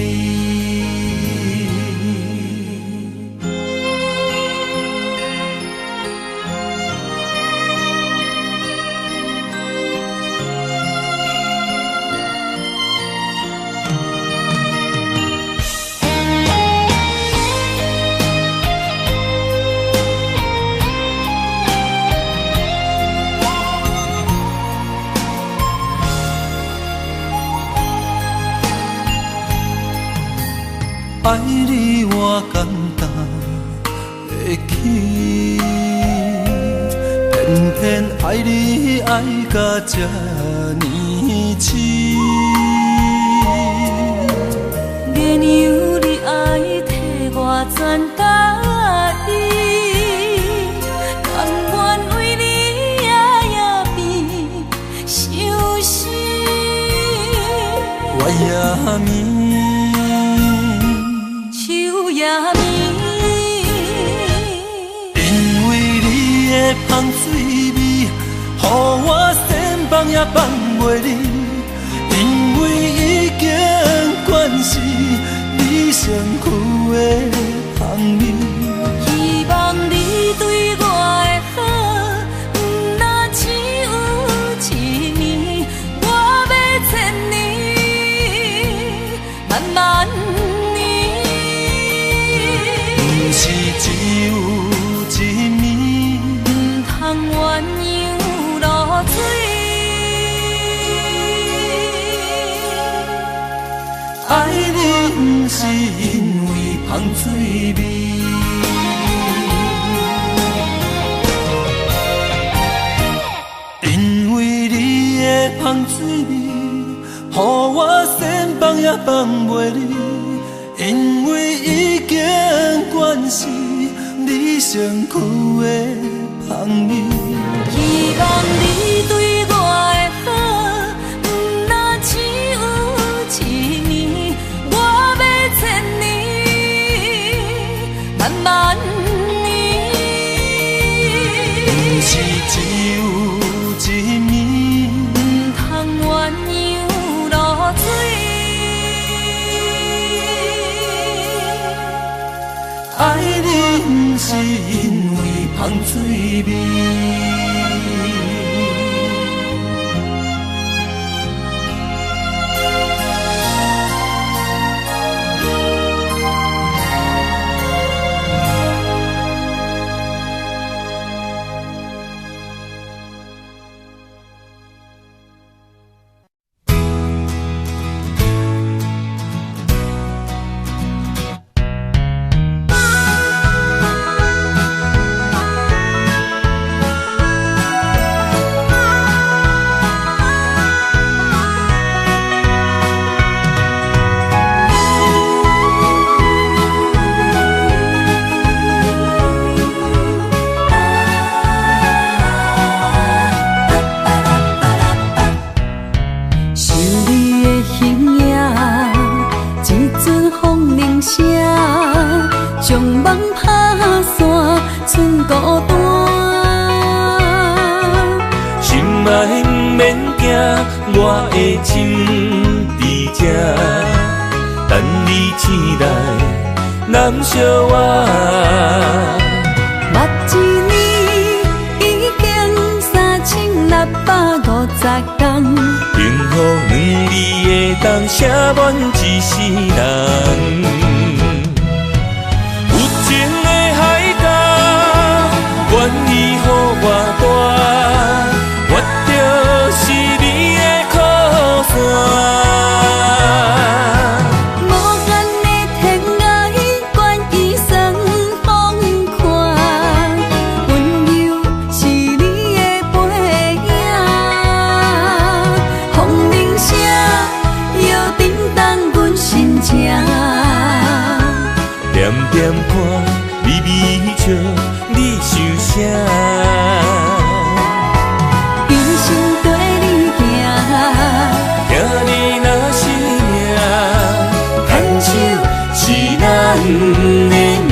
爱你我简单会起，偏偏爱你爱到这呢深。绵羊你爱替我全答应，甘愿为你夜眠伤心。我也眠。因为你的香水味，予我先放也放袂离，因为已经惯是你身躯的香味。希望你对我的好，不若只有一年，我要千年，慢慢。是只有一年，不通鸳鸯落水。爱你不是因为香水味，因为你的香水味，予我先放也放袂离。因为已经惯是你身躯的香味，希望你对我的好，不若只有一年，我要千年，慢慢年，不是只有一年，不通鸳鸯落水。爱你不是因为香水味。我的心伫这，等你醒来，难相我。当写满一世人。有情的海角，愿意予我大，我就是你的靠山。点点看，微微笑，你想啥？一生跟你行，听你若是命，牵手是咱的命。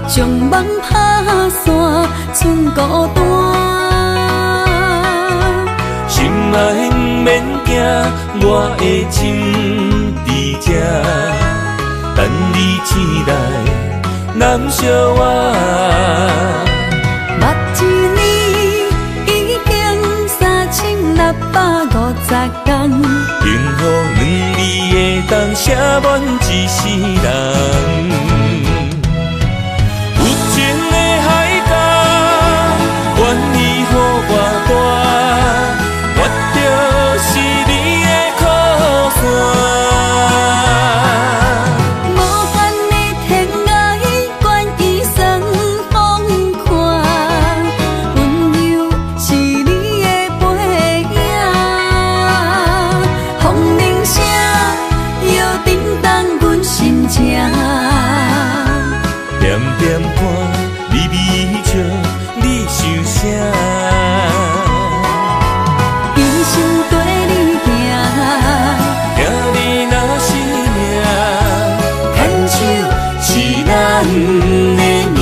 将梦打散，剩孤单。心爱不免惊，我的心伫这，等你醒来，难相我。目一年已经3650天，幸福两字会当写满一世人。愿意予我大，我就是你的靠山。无限的天涯，愿意送风看，温柔是你的背影，风铃声摇叮当阮心情。点点看，微微笑。你想啥？一生跟你行，听你若是命，牵手是咱的命。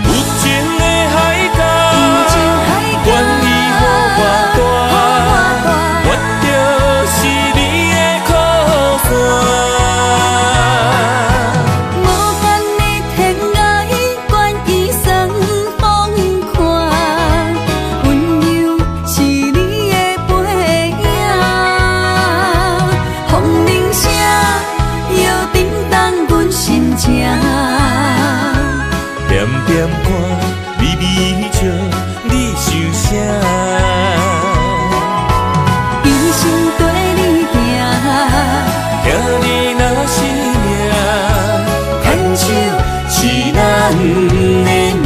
有情的海角，愿意予我大，我就是你的靠山。点点看，微微笑，你想啥？一生跟你行，听你若是命，牵手是咱的命。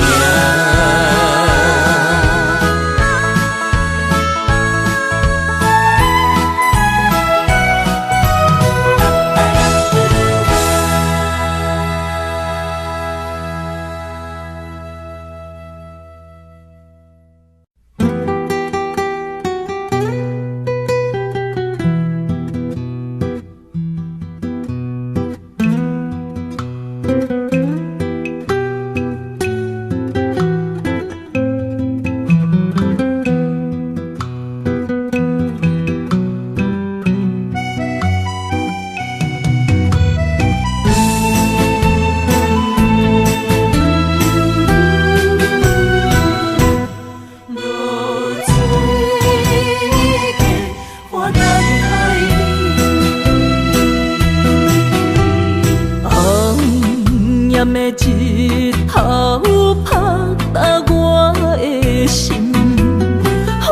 日头拍打我的心，换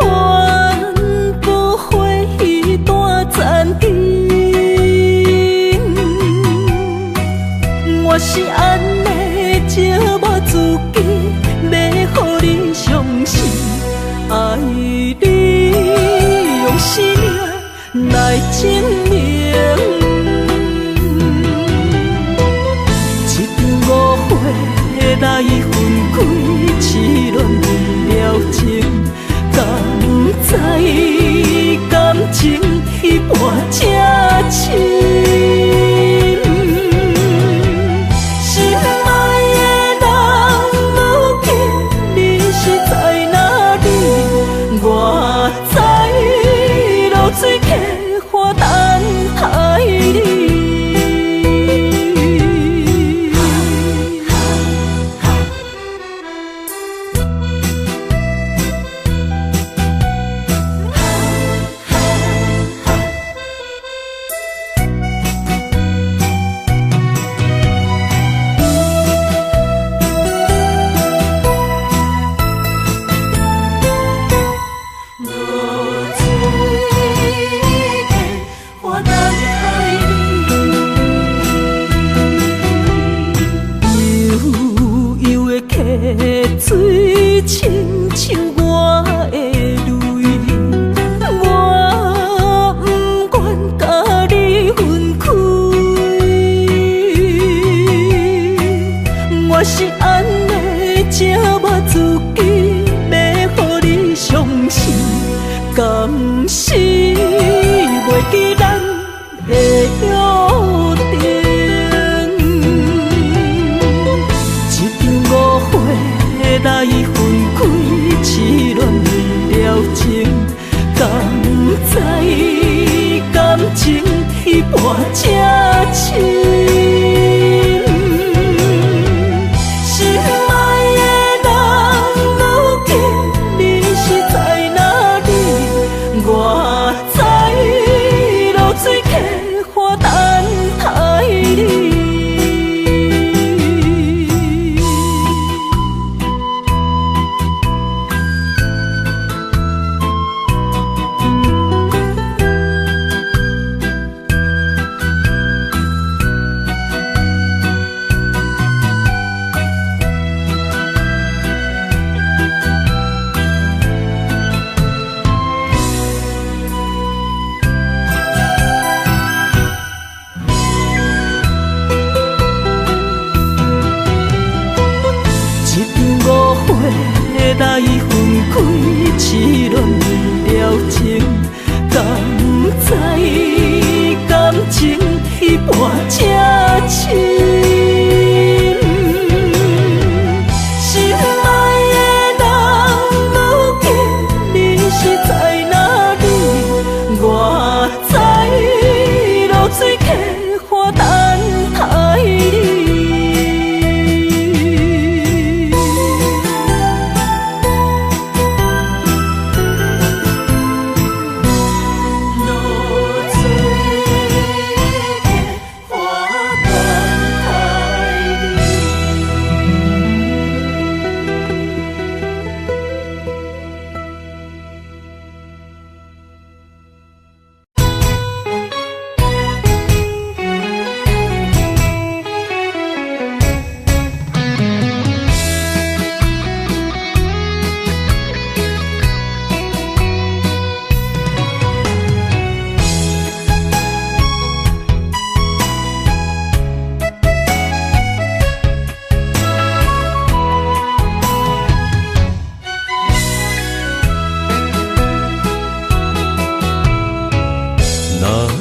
不回一段残影。我是安尼寂寞自己，要予你相信，爱你用生命来证明。来分开，痴恋为了情，感水客花等待你。水亲像我的泪，我不愿甲你分开。我是安尼才把自己要予你伤心，甘是袂记咱的约定。来分开，痴恋为了情，甘知感情一半才深。心爱的人，如今你是在哪里？我在露水客花等待你。来分开，痴恋为了情，甘知感情一半才深。心爱的人，如今你是在哪里？我在露水客花等待你。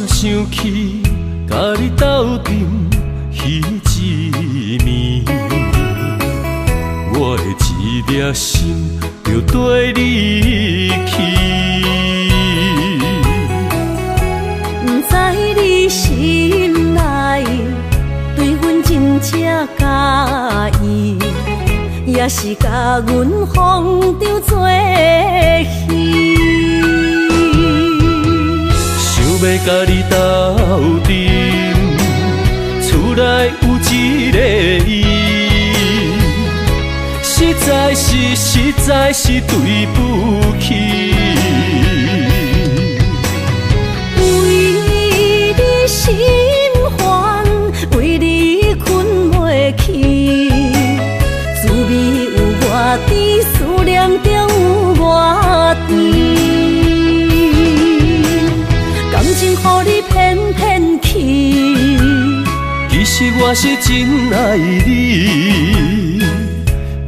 想起甲你斗阵彼一暝，我的一粒心就跟你去。不知你心内对阮真正介意，也是甲阮放着做戏。要甲你斗阵，厝内有一个伊，实在是对不起。为你心烦，为你困袂去，滋味有偌甜，思念就有偌甜。感情予你骗骗去，其实我是真爱你。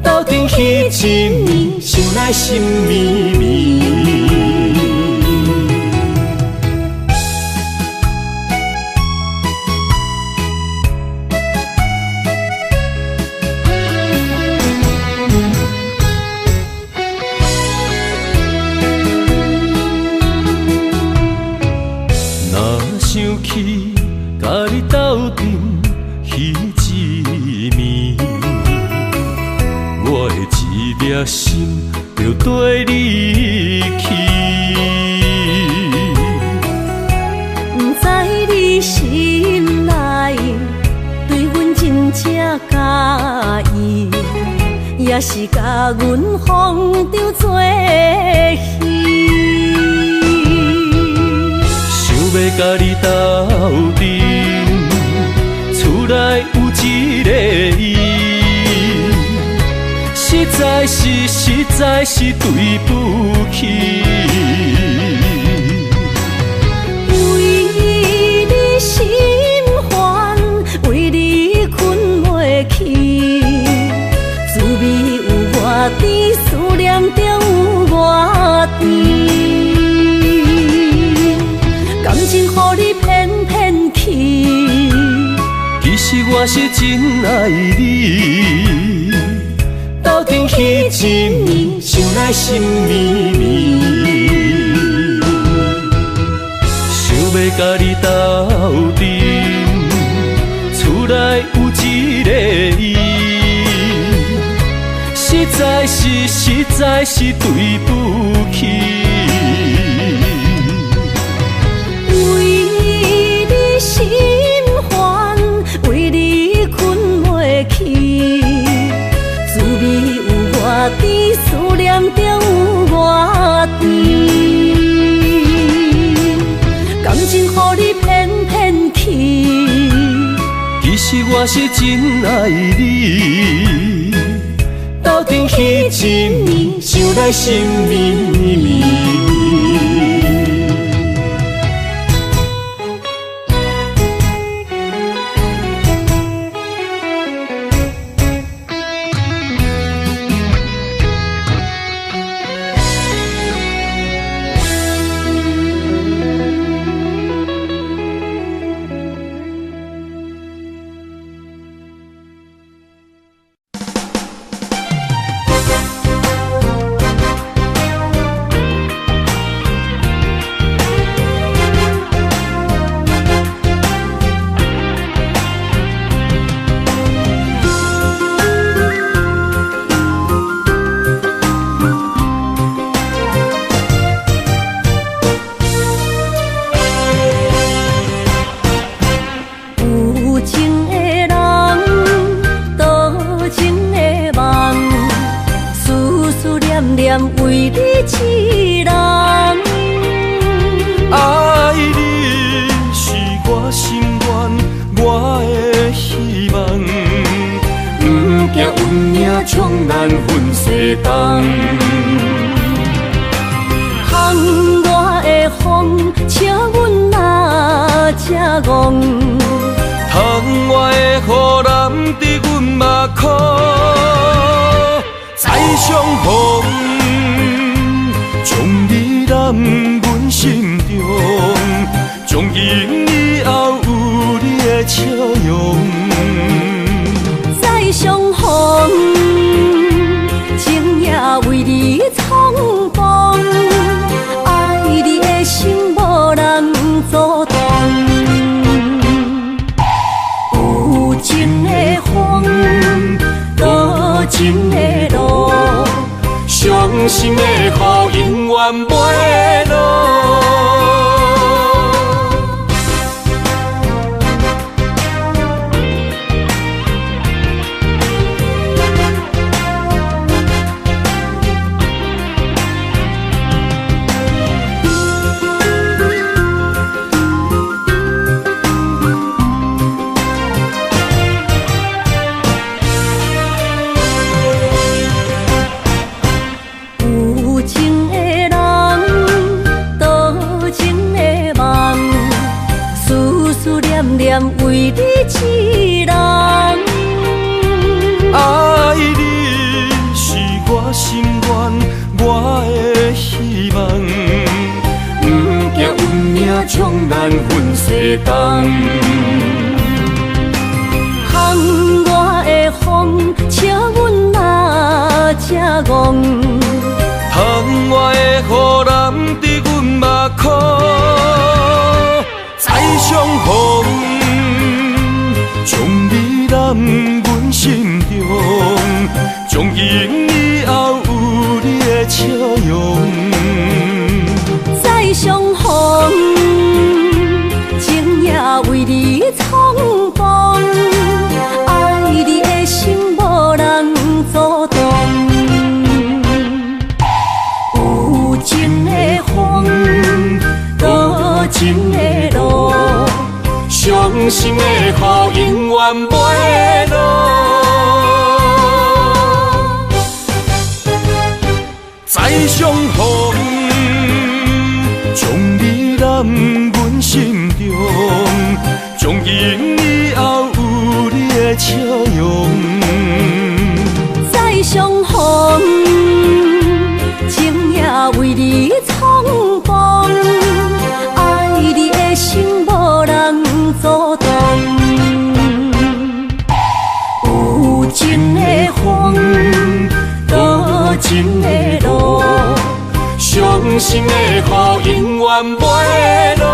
斗阵彼一暝，想来心绵绵。斗阵彼一面，我的一粒心就跟你去。不知你心内对阮真正介意，也是甲阮放着做戏。想要甲你斗阵，厝内有一个伊，实在是对不起。为你心烦，为你困袂去，滋味有偌甜，思念就有偌甜。感情予你骗骗去，其实我是真爱你，斗阵彼一面，想来心绵绵。想要甲你斗阵，厝内有一个伊，实在是对不起。为你心烦，为你困袂去，滋味有偌甜，思念就有偌甜。感情予你骗骗去，其实我是真爱你，斗阵彼一面，想来心绵绵。为你一人，爱你是我心愿，我的希望。不惊运命冲咱分世东，风我的风，请阮哪只戆？窗外的雨淋伫阮目眶，再相逢，将你揽阮心中，从今以后有你的笑容。再相逢，情也为你冲动，爱你的心无人阻挡。有情的风，多情的路，伤心的雨永远袂落。为你一人，爱你是我心愿，我的希望。不惊运命冲咱分世东，风我的风，请阮哪只戆？窗外的雨淋伫阮目眶，再相逢。阮心中，从今以后有你的笑容。再相逢，情也为你冲动，爱你的心无人阻挡。有情的风，多情的路，伤心的雨永远袂落。再相逢，将你揽阮心中，从今以后有你的笑容。再相逢，情也为你冲动，爱你的心无人阻挡。有情的风，多情的路，伤心的雨永远袂落。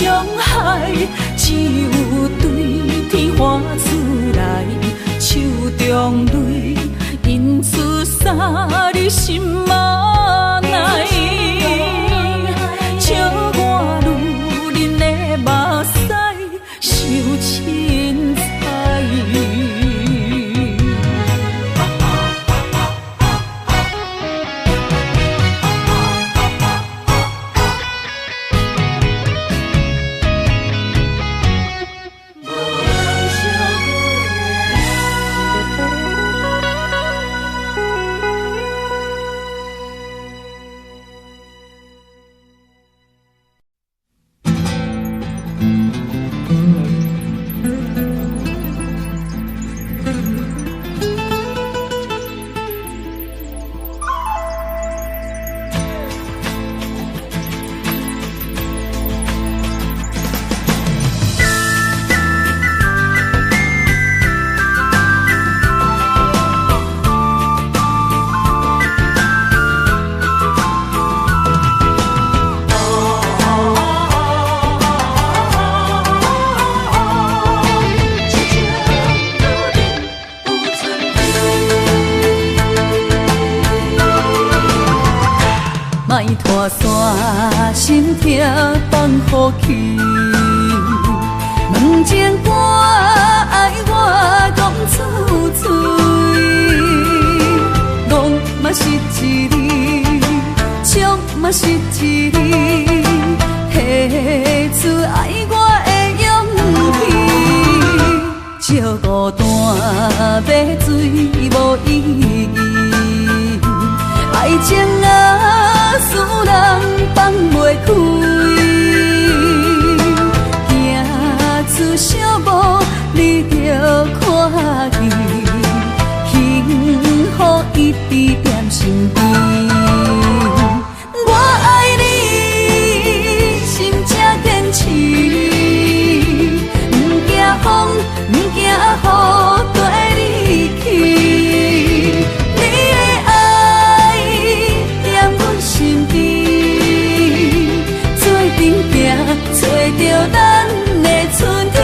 伤害，只有对天花出来，手中泪因出洒你心嘛奈，笑我女人的目屎受凊彩。莫拖山心痛放予去，问情歌爱我讲出嘴，戆嘛是一字，唱嘛是一字，下出爱我的勇气，照孤单买水无意义，爱情啊，使人放袂开，行出小步，你着看见，幸福一直踮身边。我爱你，心正坚持，不惊风，不惊雨，跟你去。找着咱的春天。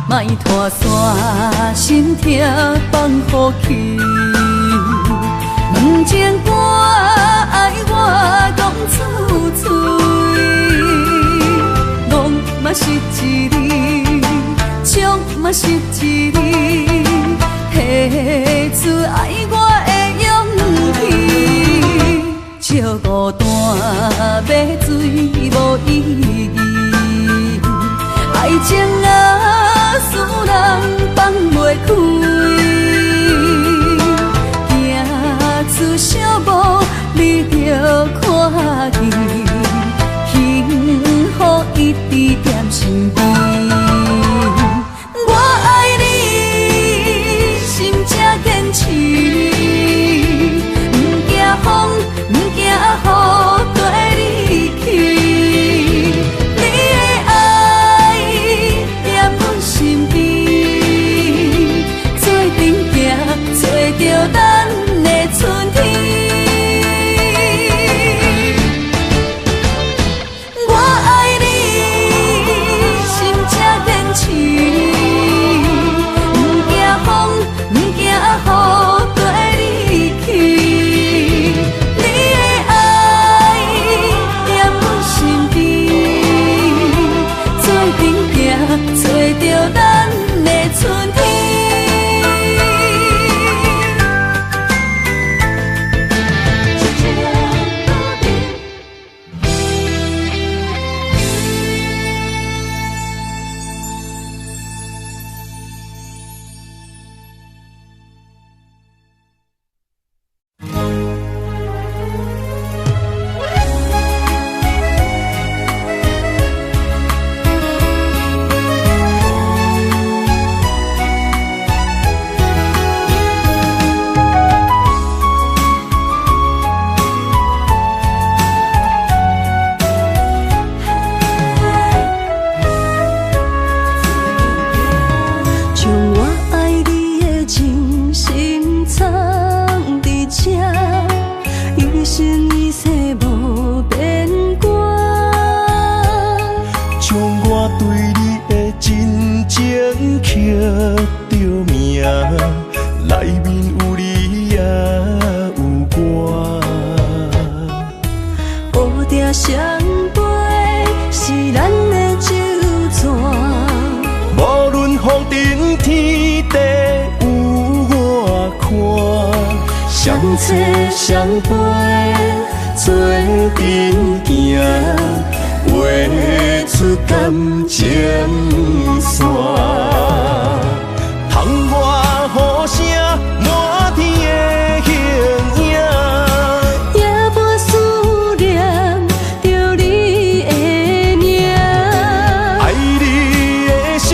莫拖山心痛放予去，问情歌爱我讲出嘴，戆嘛是一字，唱嘛是一字，下出爱我的勇气，照孤单买水无意义，爱情啊，使人放袂开，行出小步，你着看见，幸福一直踮身边。我爱你，心正坚持，不惊风，不惊雨，跟你去。你的爱着名，内面有你也有我。乌蝶双飞是咱的酒泉，无论风尘天地有我看，相切相陪做阵行，画出感情线。窗外雨声满天的形影，夜半思念着你的名。爱你的心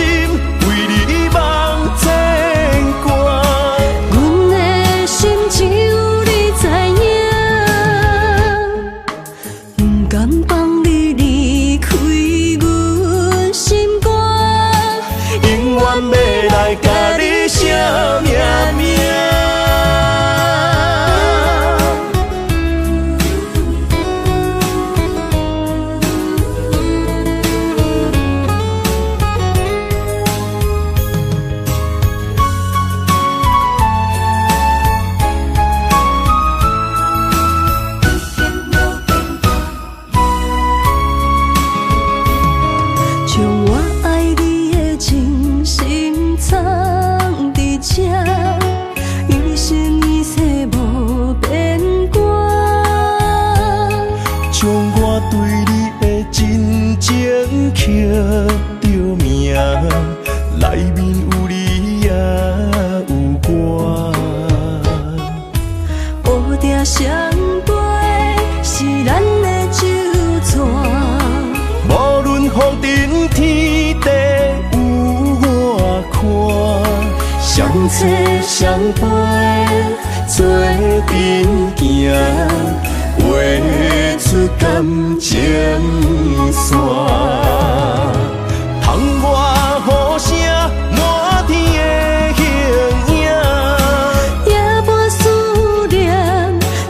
为你梦牵挂，阮的心只有你知影，不甘放你离开阮心肝，永远要来甲你写命名。将我爱你的真心藏伫这，一生一世无变卦。将我对你的真情刻着名，内面有你也有我。乌蝶双飞是咱的酒泉，无论风尘天地有我看，相切相陪做阵行，画出感情线。窗外雨声满天的形影，夜半思念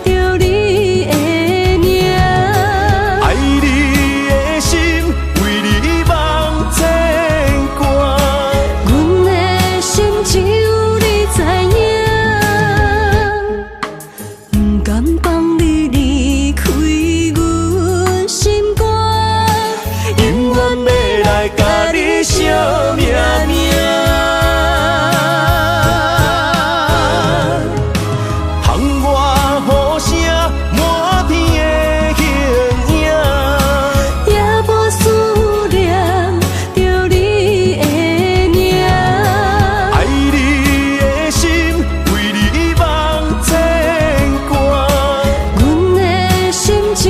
着你的名。爱你的心为你梦牵挂，阮的心只有你知影，不甘放你离开阮心肝，永远要来甲你写命名。窗外雨声满天的形影，夜半思念着你的名。爱你的心为你梦牵挂，阮的心只有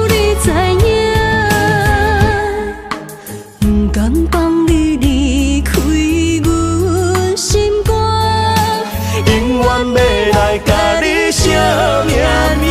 你知影，不甘放你离开阮心肝，永远要来甲你写命名。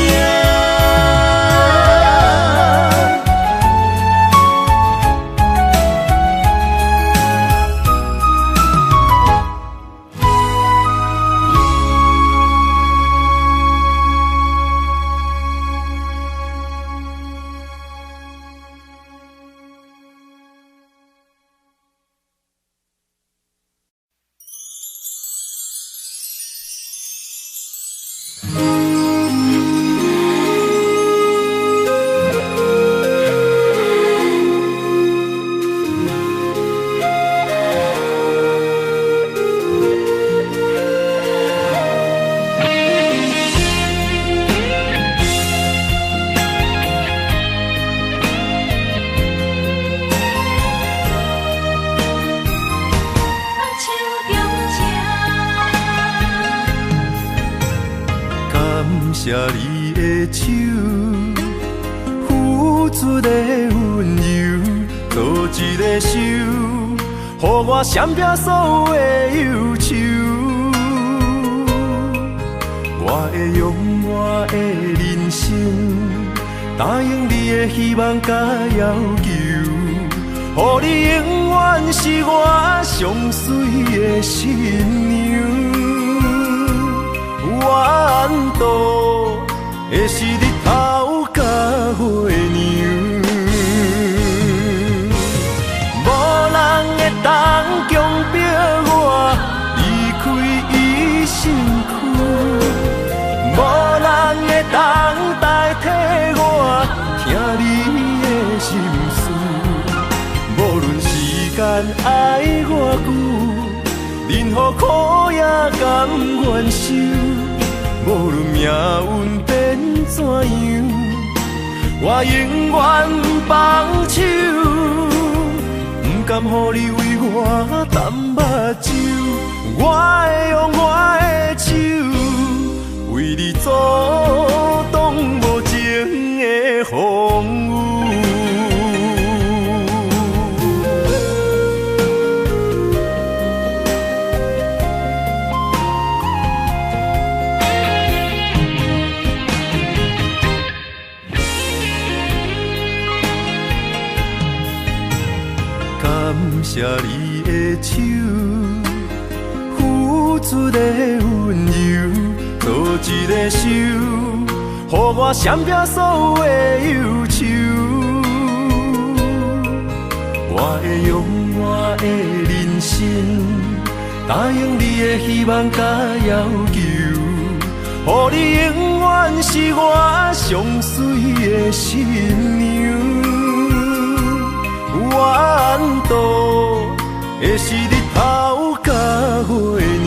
感谢你的手，付出的温柔，做一个手，予我闪避所有的忧愁。我会用我的人生，答应你的希望甲要求，予你永远是我上水的新娘。缘路会是日头甲月亮，无人会当强迫我何苦也甘愿受，无论命运变怎样，我永远放手，不甘予你为我担目睭。我会用我的手，为你阻挡无情的风雨。感谢你的手，付出的温柔，做一个手，予我闪避所有的忧愁。我会用我的人生，答应你的希望甲要求，予你永远是我上水的新娘。缘途会是日头甲月亮，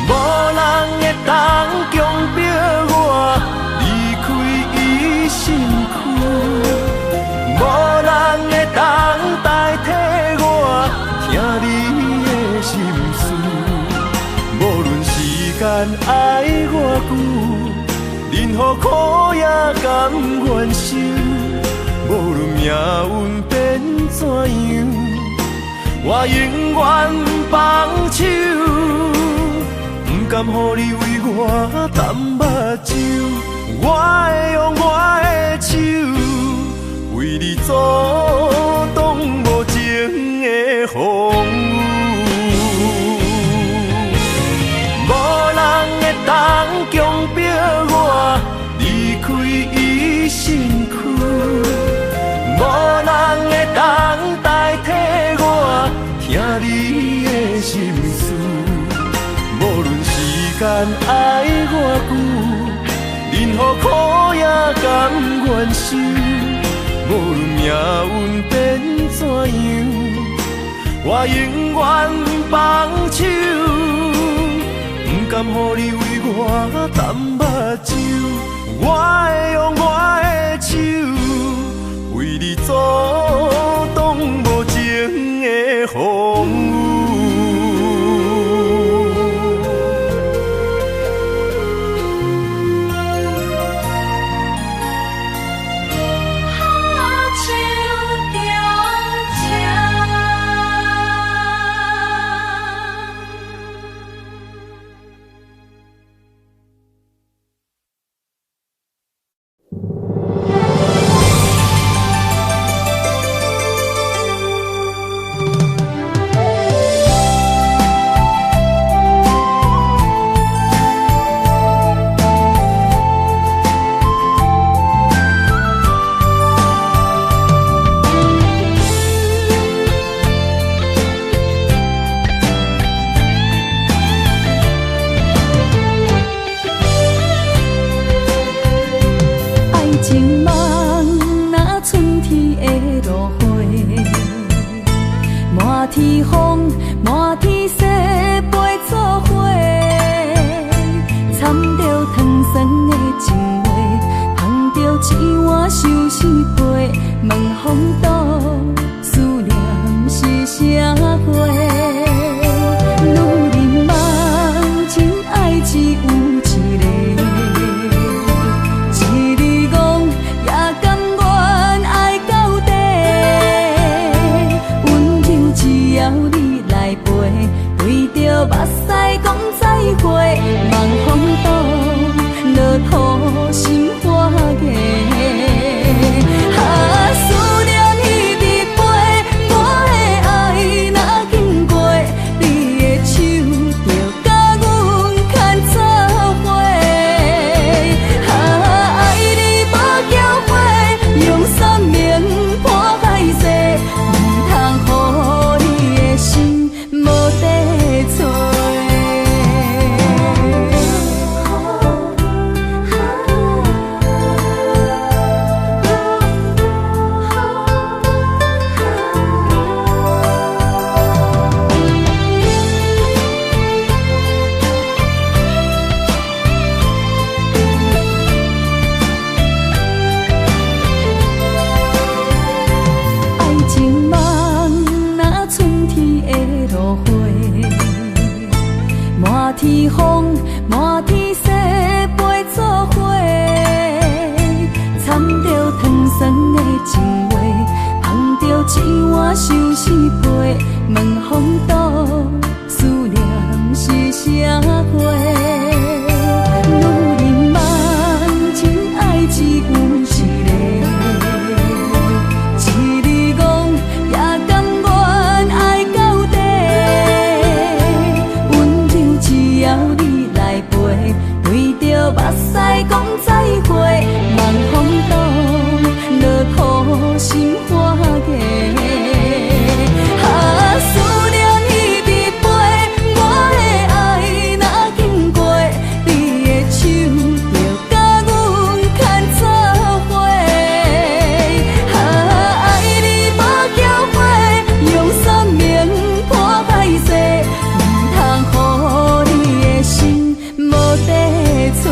无人会当强迫我离开伊身躯，无人会当代替我听你的心事。无论时间爱我久，任何苦也甘愿受。无论命运变怎样，我永远放手，不甘予你为我担目睭。我会用我的手，为你阻挡无情的风雨。无人会当强迫我离开伊身躯，无人会当代替我听你的心事。无论时间爱我久，任何苦也甘愿受。无论命运变怎样，我永远放手，不甘予你为我担目睭。我会用我的手，为你阻挡无情的风雨。天风，满天雪，陪做伙，掺着糖酸的情话，捧着一碗相思杯，问风度，思念是啥货？女人梦，真爱只有一个，一日戆也甘愿爱到底。只要你来陪，对着目屎讲再会，望风度，落土心花芽。思念彼日飞，我的爱若经过，你的手就甲阮牵做伙。爱你无后悔，用生命破海誓，唔通予。心无地找。天风，满天雪，陪做伙。掺着糖酸的情话，捧着一碗相思杯，问风度，思念是啥货？女人梦情爱只有一个，一字讲也甘愿爱到底。温柔只要你来陪，对着目屎讲再会，望风度，落土心花嫁。思念彼直飞，我的爱若经过，你的手就甲阮牵做伙。爱你无后悔，用生命破歹势，唔通予你的心无地找。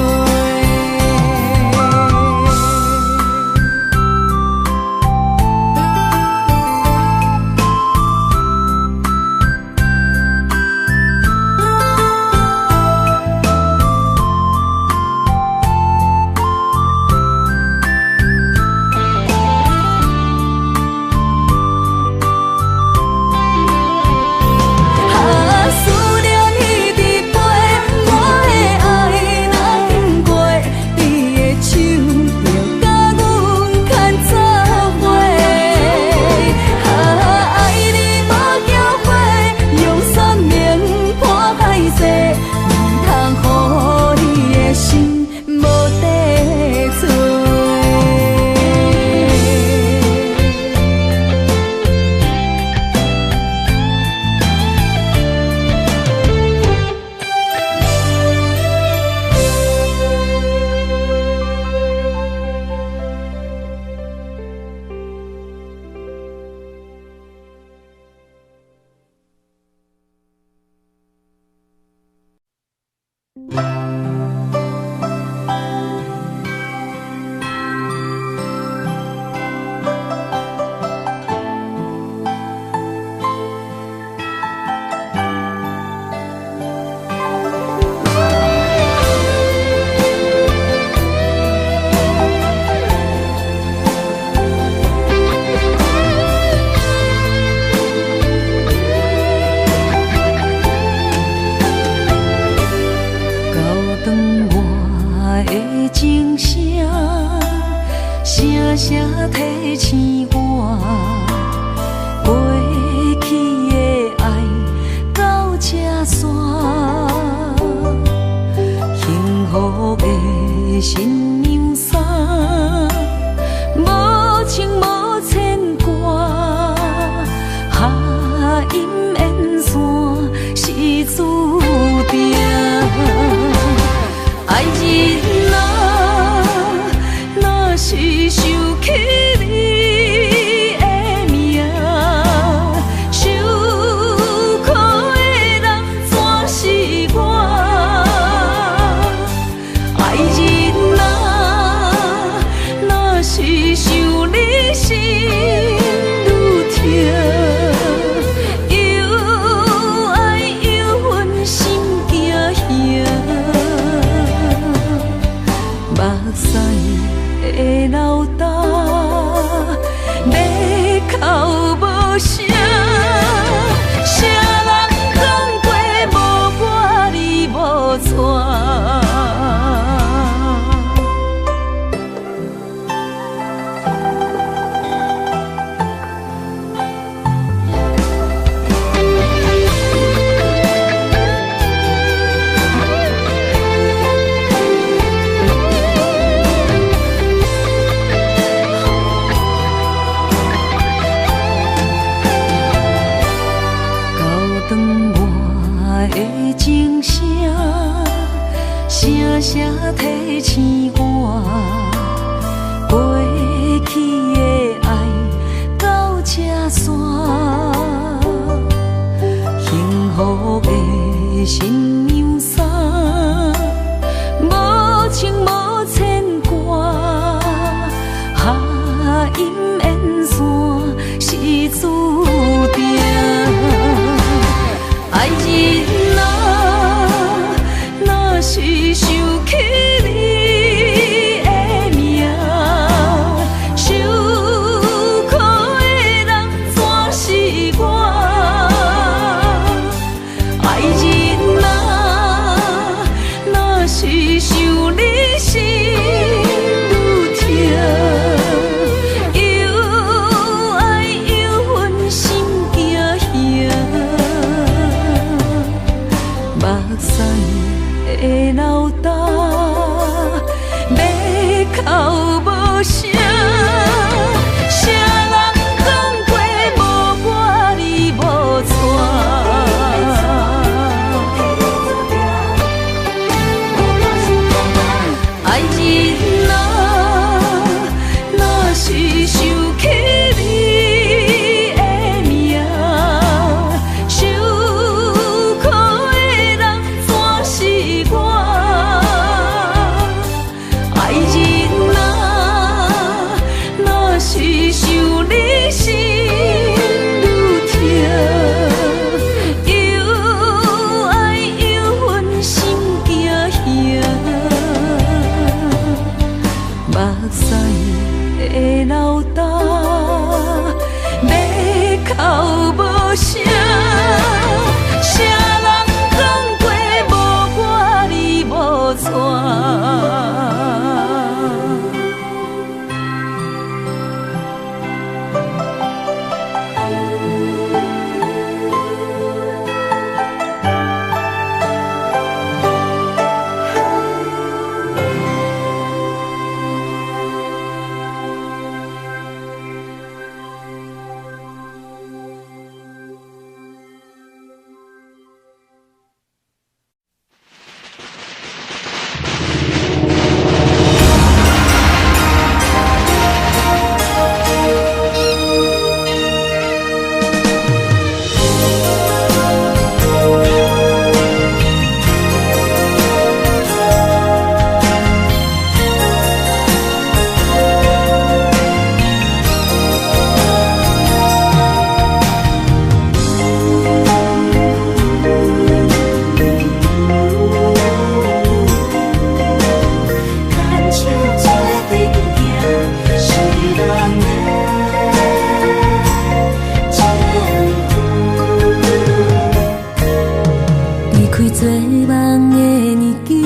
做梦的年纪，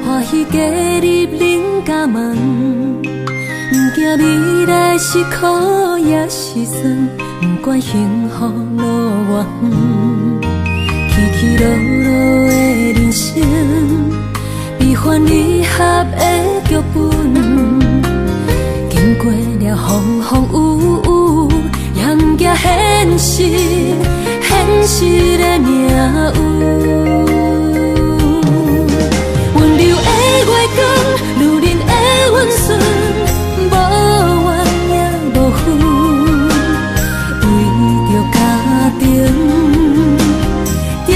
欢喜加入恁家门，不惊未来是苦也是酸，不管幸福路偌远，起起落落的人生，悲欢离合的剧本，经过了风风雨雨，也不惊现实，现实的命运。温柔的月光，如恁的温顺，无怨也无恨，为着家庭，点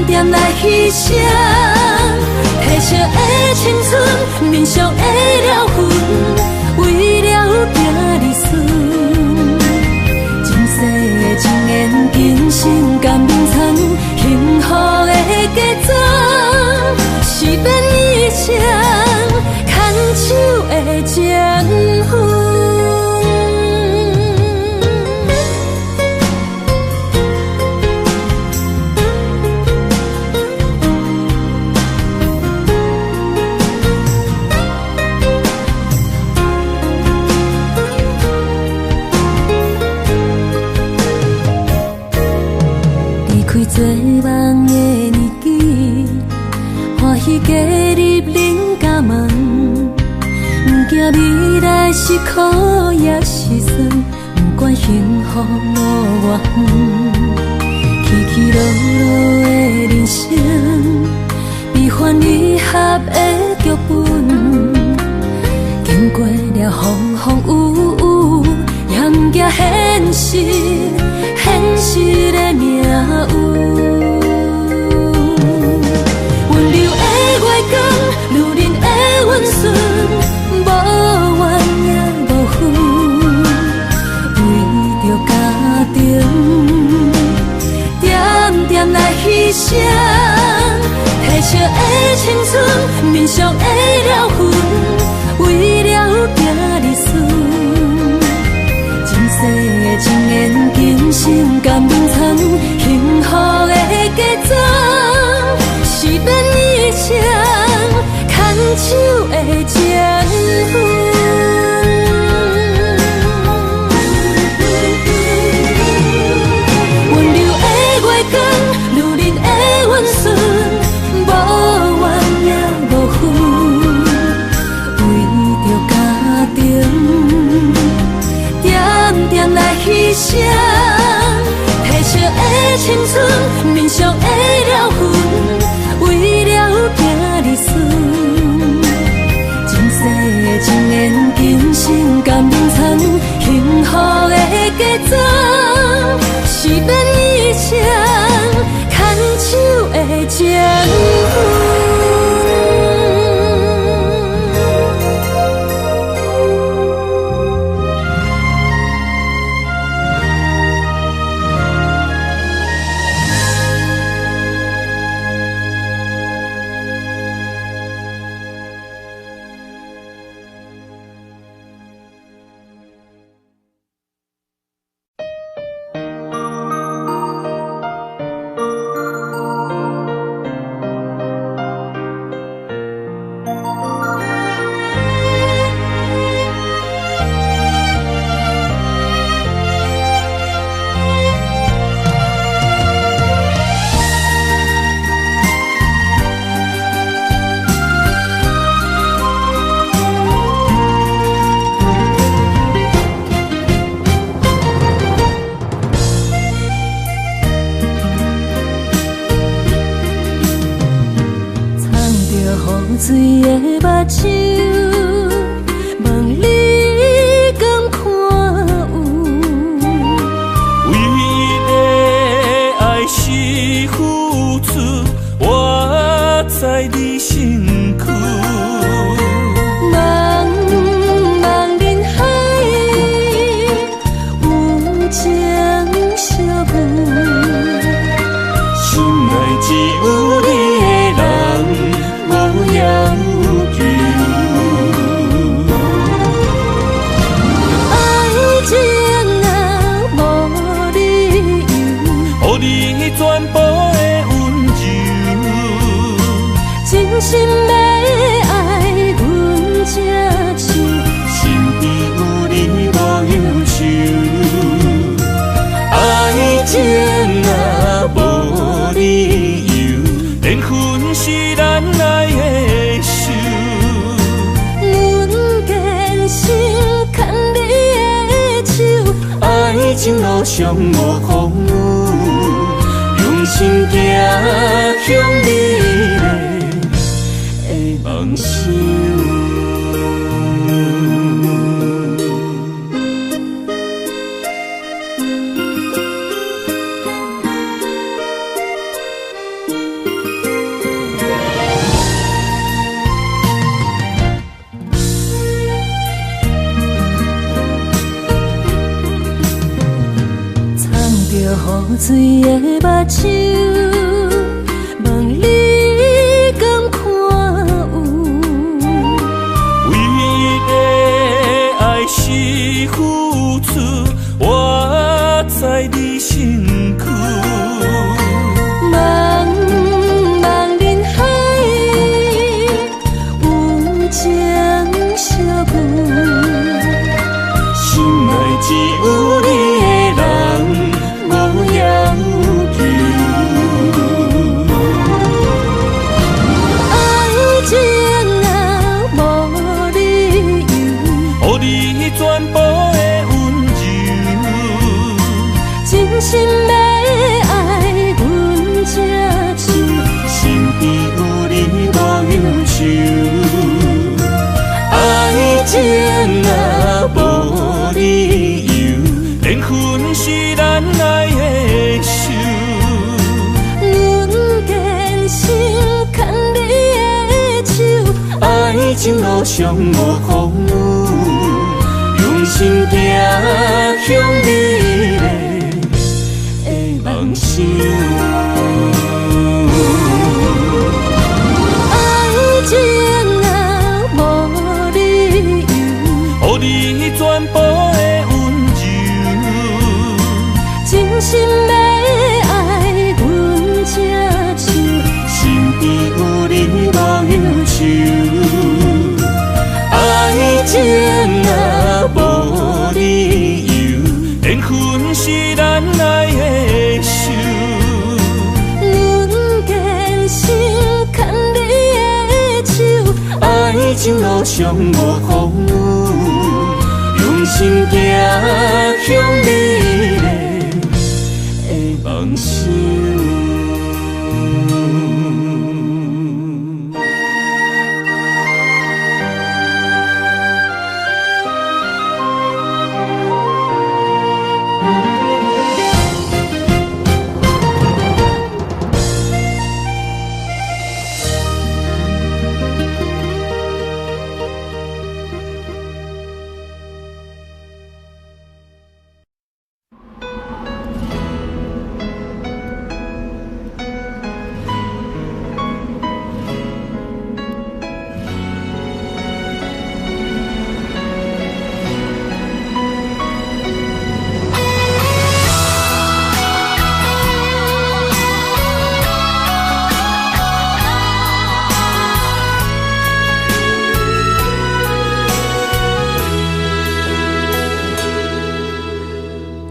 点来牺牲。褪色的青春，面上的了痕，为了行日顺。前世的情缘，今生甘眠藏，幸福的家庄，是变以前牵手的情分。做梦的年纪，欢喜加入恁家门，不惊未来是苦也是酸，不管幸福路偌远，起起落落的人生，悲欢离合的剧本，经过了风风雨雨，也不惊现实，现实的命运。温柔的月光，如恁的温顺，无怨也无恨，为着家庭，点点来牺牲。褪色的青春，面上的了痕，为了行日顺。前世的情缘，今生甘眠藏，幸福的家庄，是变以前牵手的情分。温柔的月光，如恁的温顺，无怨也无恨，为着家庭，点点来牺牲。褪色的青春，面上的了痕，为了行日顺。前世的情缘，今生甘眠藏，幸福的家庄，是变以前牵手的情分。水的目睭，望你敢看有。为了爱是付出，我在你身躯。茫茫人海，有情相伴，心内只有你的人。无要求，爱情啊无理由，予你全部的温柔。心要爱阮才想，身边有你无忧愁，爱情若无理由，连分是咱爱的手。阮坚守牵你的手，爱情路上无风雨，用心行向美丽的梦想。雨水的目睭，望你敢看有？为的爱是付出，我在你身躯。茫茫人海，有情相伴，心内只有你的人。心要爱阮才想，身边有你无忧愁，爱情若无理由，连分是咱爱的手。阮坚守牵你的手，爱情路上无风雨，用心行向美丽梦想。爱情若无理由，予你全部的温柔，真心要爱阮才想，身边有你无忧愁，爱情若无理由，连分是咱爱的手。阮坚守牵你的手，爱情路上无风雨，用心行向美丽的梦想。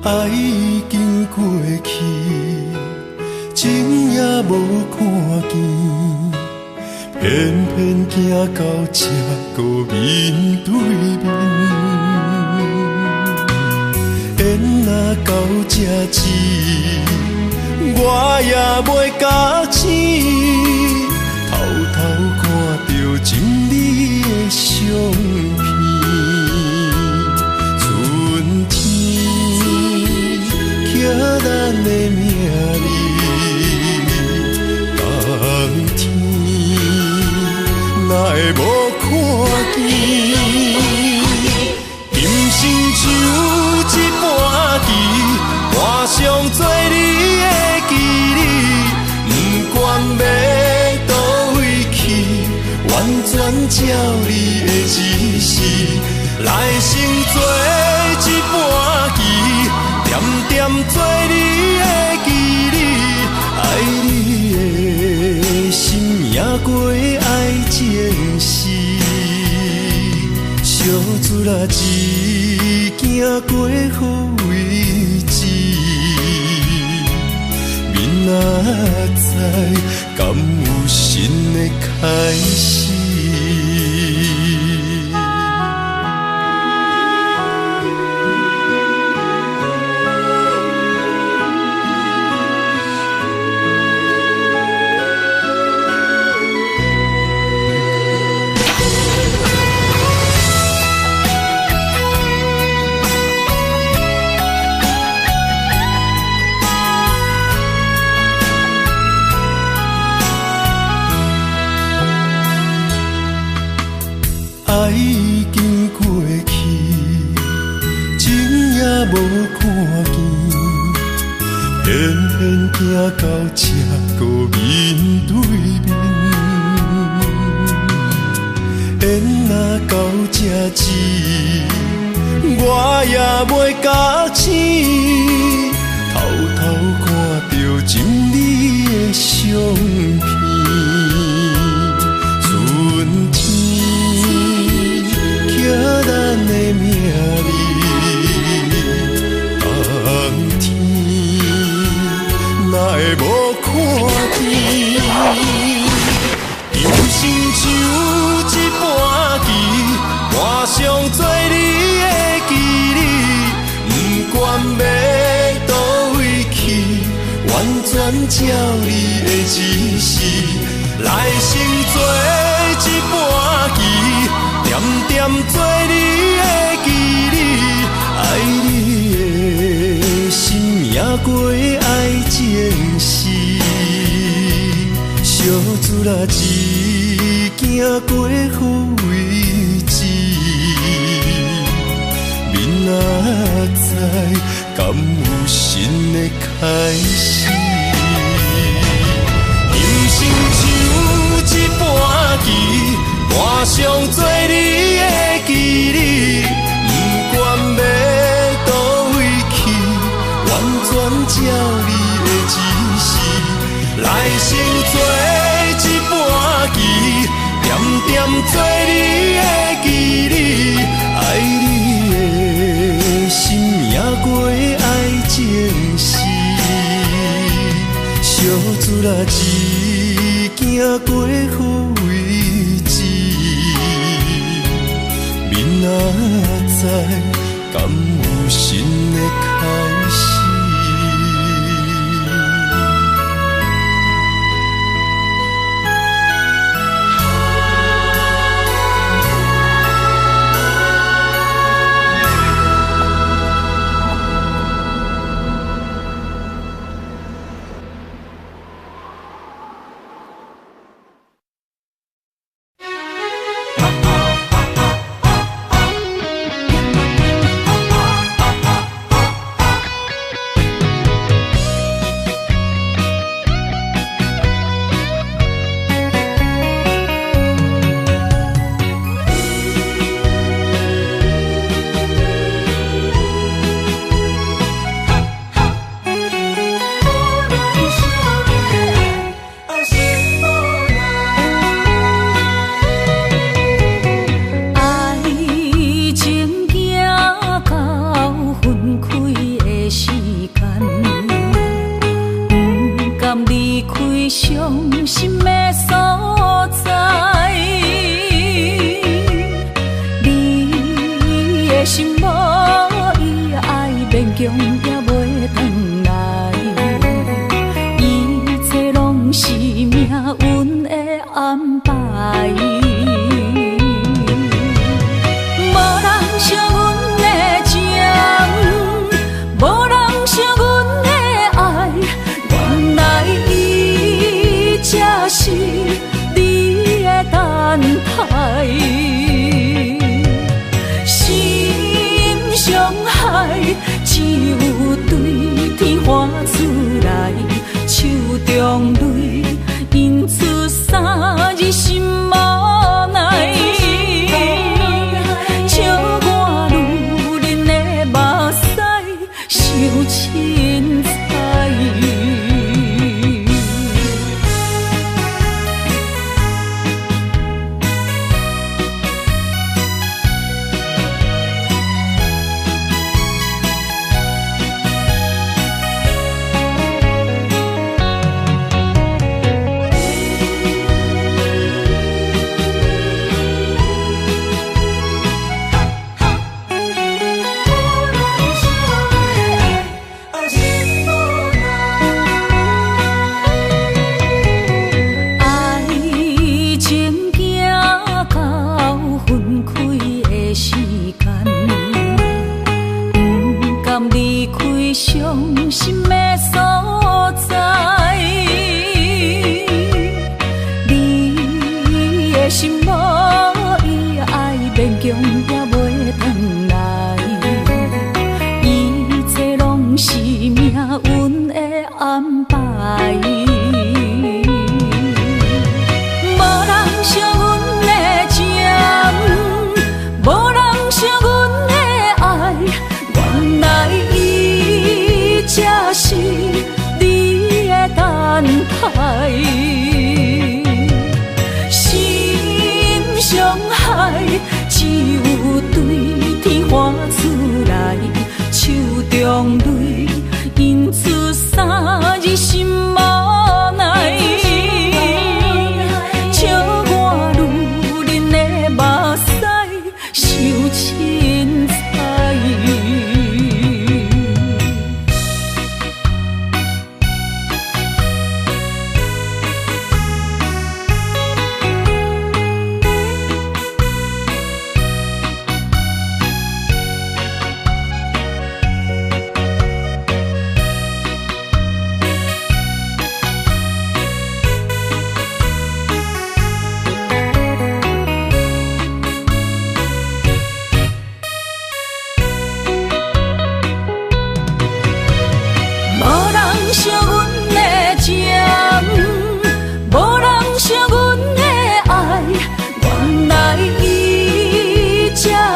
爱已经过去，情也无看见，偏偏行到这个面对面。缘若到这止，我也袂假死，偷偷看到情侣的相片。咱的名字，冬天哪会无看见？今生只有一半棋，换上做你的记忆，不管要倒位去，完全照你的指示，来生做一半棋。点点做你的记忆，爱你的心也过爱啦一行过好位置，明仔载敢有新的开始？爱已经过去，情也无看见，偏偏行到这个面对面。缘若到这止，我也袂甲醒，偷偷看着情你的相片。叫咱的名字，冬天哪会无看见？人生像一盘棋，换上做你的记忆，不管要倒位去，完全照你的指示，来生做一盘棋。点点做你的记忆，爱你的心也过爱情诗。小子啦，一行过好位置，明仔载敢有新的开始？人生像一盘棋。换上做你的记忆，不管要倒位去，完全照你的指示，来生做一盘棋，点点做你的记忆，爱你的心也过爱情诗。小子啦，一行过好位置。明仔载敢有新的开始？安排。无人惜阮的情，无人惜阮的爱，原来伊才是你的等待。心伤害，只有对天花出来，手中泪印出三字心无奈。笑我女人的目屎受凊彩。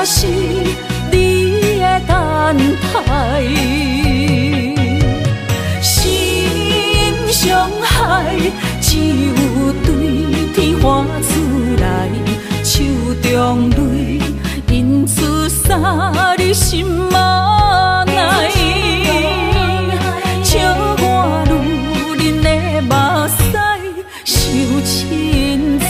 是你的等待，心伤害，只有对天花出来，手中泪印出三字心无奈。笑我女人的目屎受凊彩。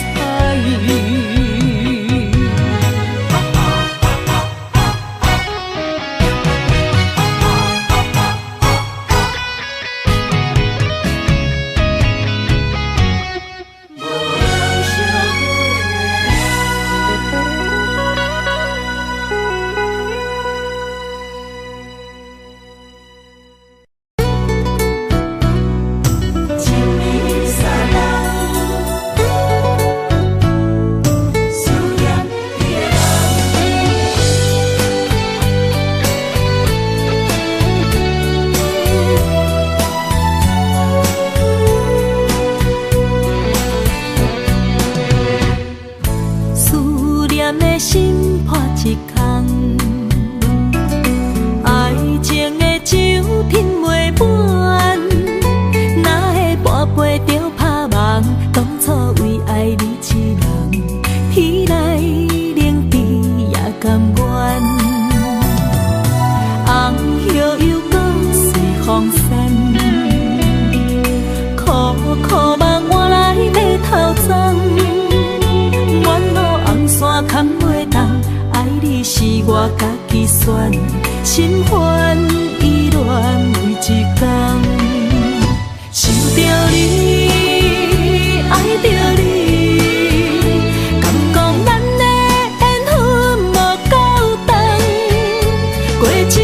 心破一空，爱情的酒饮袂满，哪会跋杯着拍梦？当初为爱你一人，天来冷滴也甘愿。红叶又搁随风散，苦苦梦换来马头鬃。山坎袂动，爱你是我家己选，心烦意乱为一天，想着你，爱着你，敢讲咱的缘分无够长，过一暝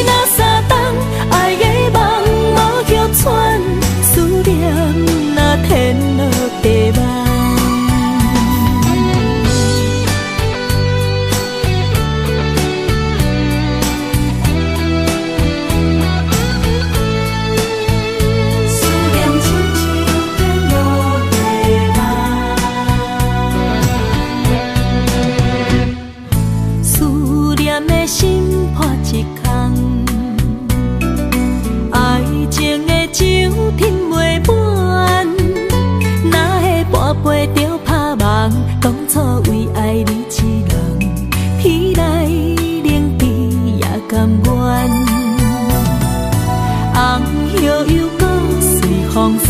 若三冬，爱的梦无许喘，思念若天落地网。心破一空，爱情的酒饮袂满，哪会跋杯着拍梦？当初为爱你一人，天来冷滴也甘愿。红叶又搁随风散，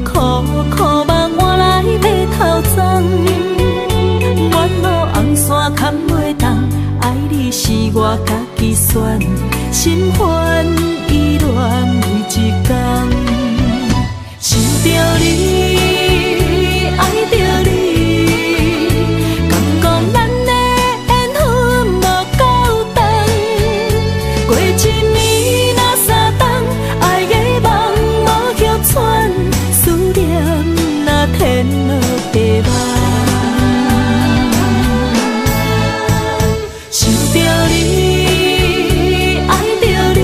苦苦梦换来马头鬃。山坎袂动，爱你是我家己选，心烦意乱为一天，想着你，爱着你，敢讲咱的缘分无够长，过一暝若三冬，爱的梦无许喘，思念若天落地网。想着你，爱着你，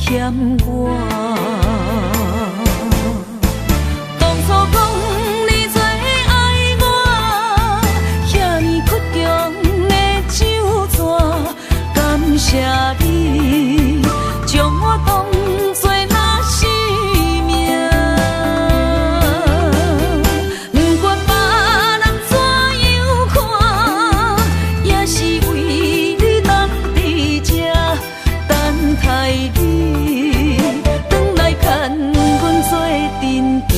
欠我。当初讲你最爱我，遐尼倔强的手纸，感谢你将我当作那生命。不管别人怎样看，也是为你当伫这等待你，转来牵阮做阵行。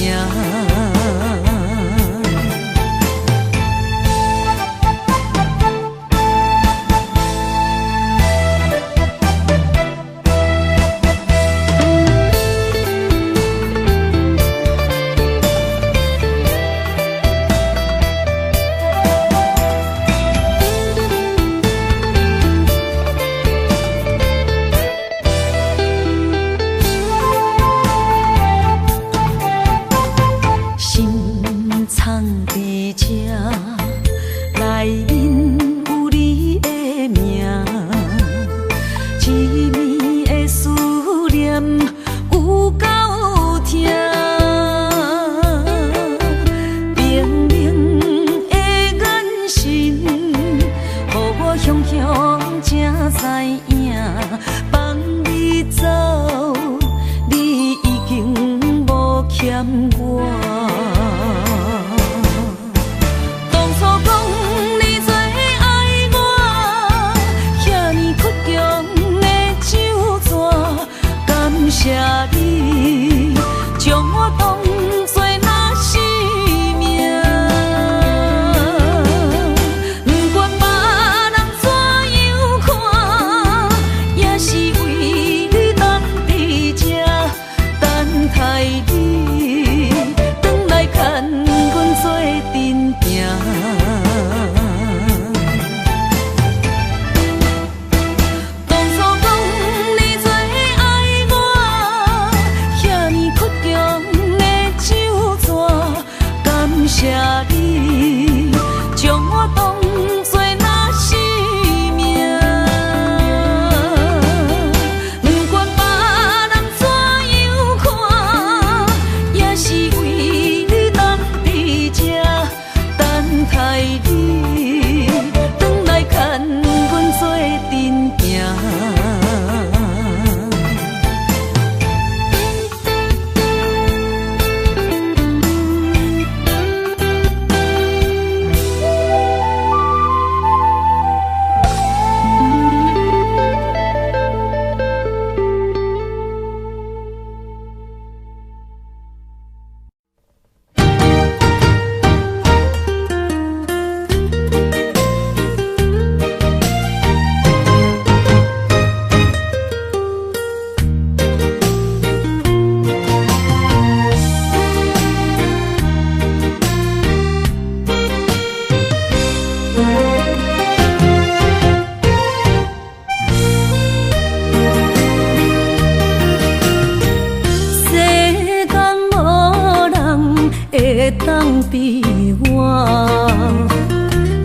当比我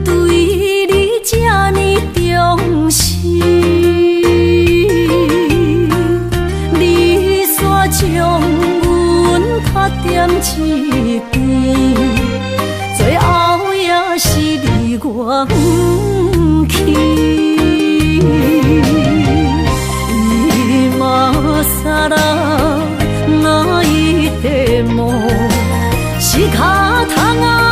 对你这呢重视，你煞将阮踢点一边，最后也是离我不去。今更那一点梦。是脚痛啊！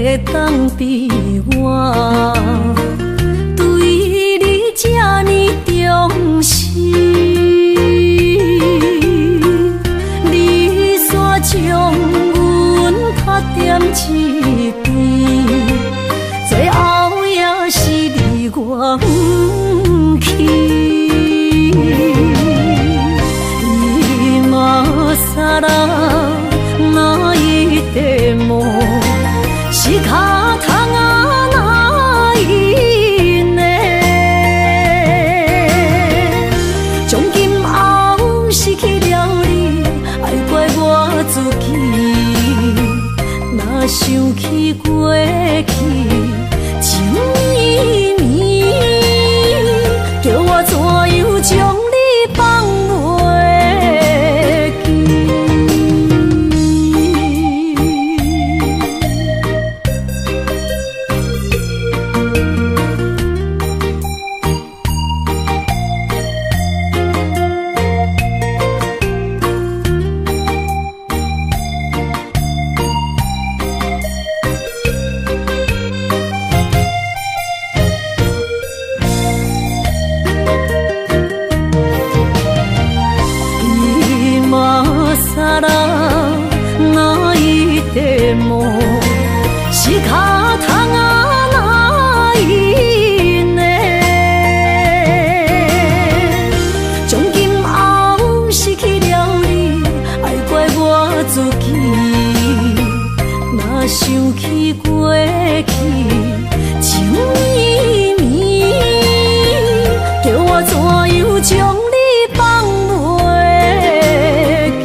会当比我对你这呢重视？你煞将阮拍点一边，最后也是你我不去。今さら泣いても仕方がないね。从今后失去了你，爱怪我自己。若想起过去情绵绵，叫我怎样将你放袂记？想起过去情绵绵，叫我怎样将你放袂记？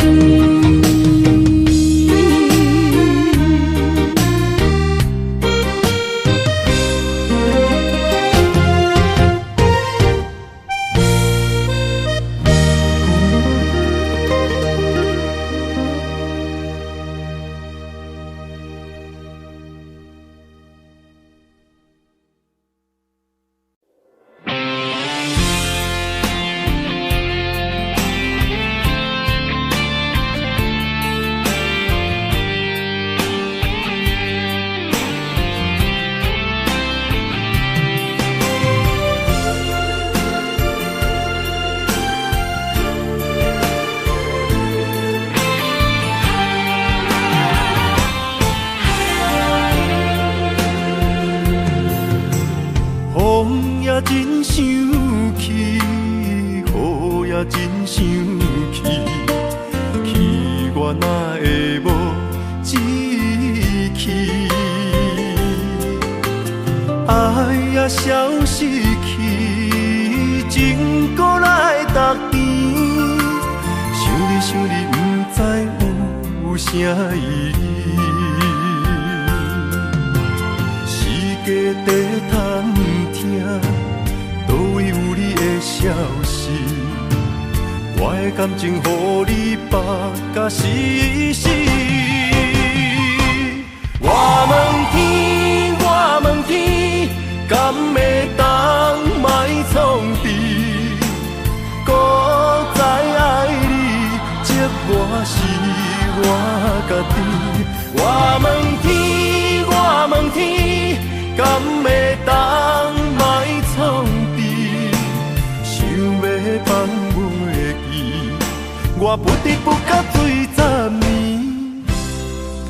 我不得不甲水10年，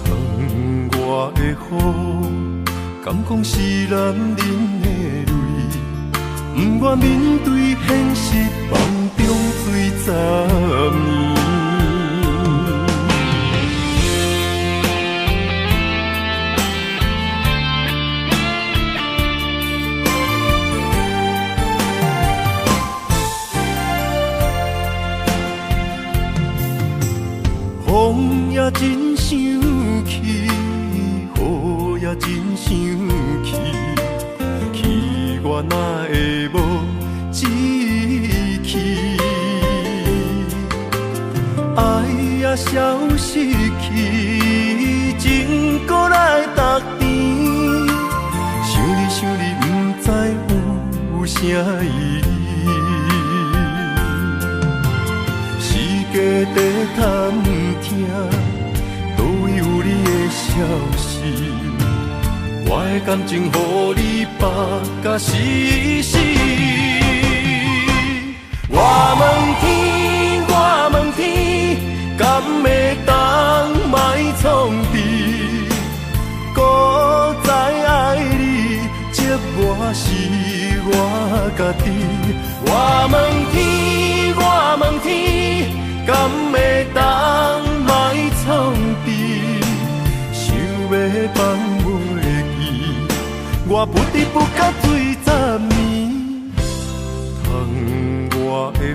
烫我的雨，敢讲是男人的泪，不愿面对现实，梦中水10年。风也真生气，雨也真生气，气我哪会无志气？爱也消失去，情搁来逐甜。想你，不知有啥意义。家在探听，倒位有你的消息？的感情，予你绑甲死死。我问天，我问天，敢会当莫创治？搁再爱你，这我是我家己。我问天，我问天，敢会当莫创治？想要放袂记，我不得不甲醉10年。窗外的雨，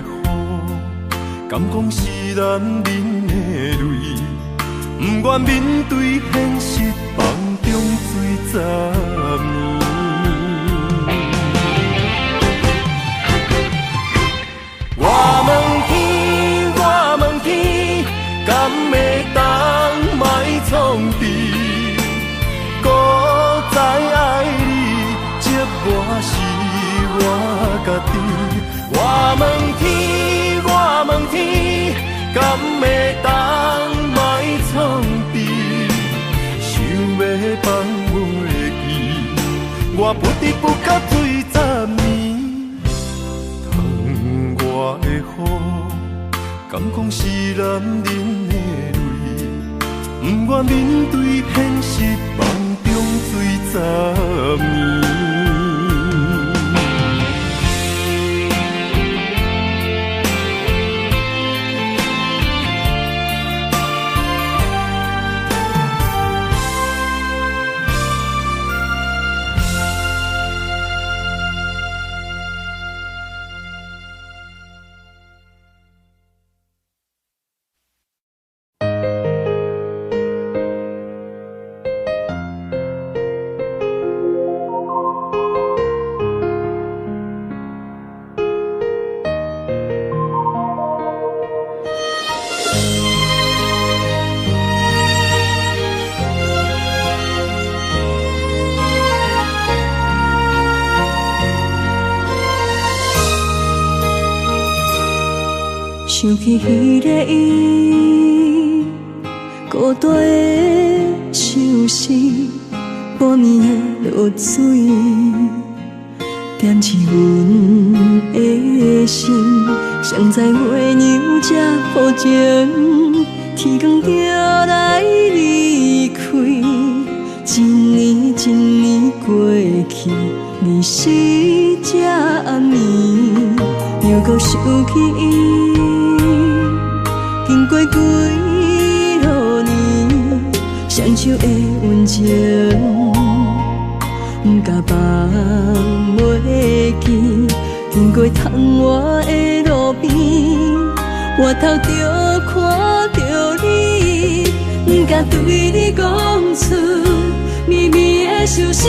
敢讲是男人的泪，不愿面对现实，梦中醉10年。我问天，我问天，敢会当莫创治？搁再爱你，这我是我家己。我问天，我问天，敢会当莫创治？想要放袂记，我不得不甲醉10年。窗外的雨，敢讲是男人的泪，不愿面对现实，梦中醉10年。想起彼个伊，孤单的相思，半暝的落水，点起阮的心。谁知月娘这抱情，天光就来离开。一年一年过去，你是这暗暝，又搁想起伊。经过几落年，双手的温情，不敢放袂记。经过窗外的路边，我头就看到你，不敢对你讲出秘密的相思，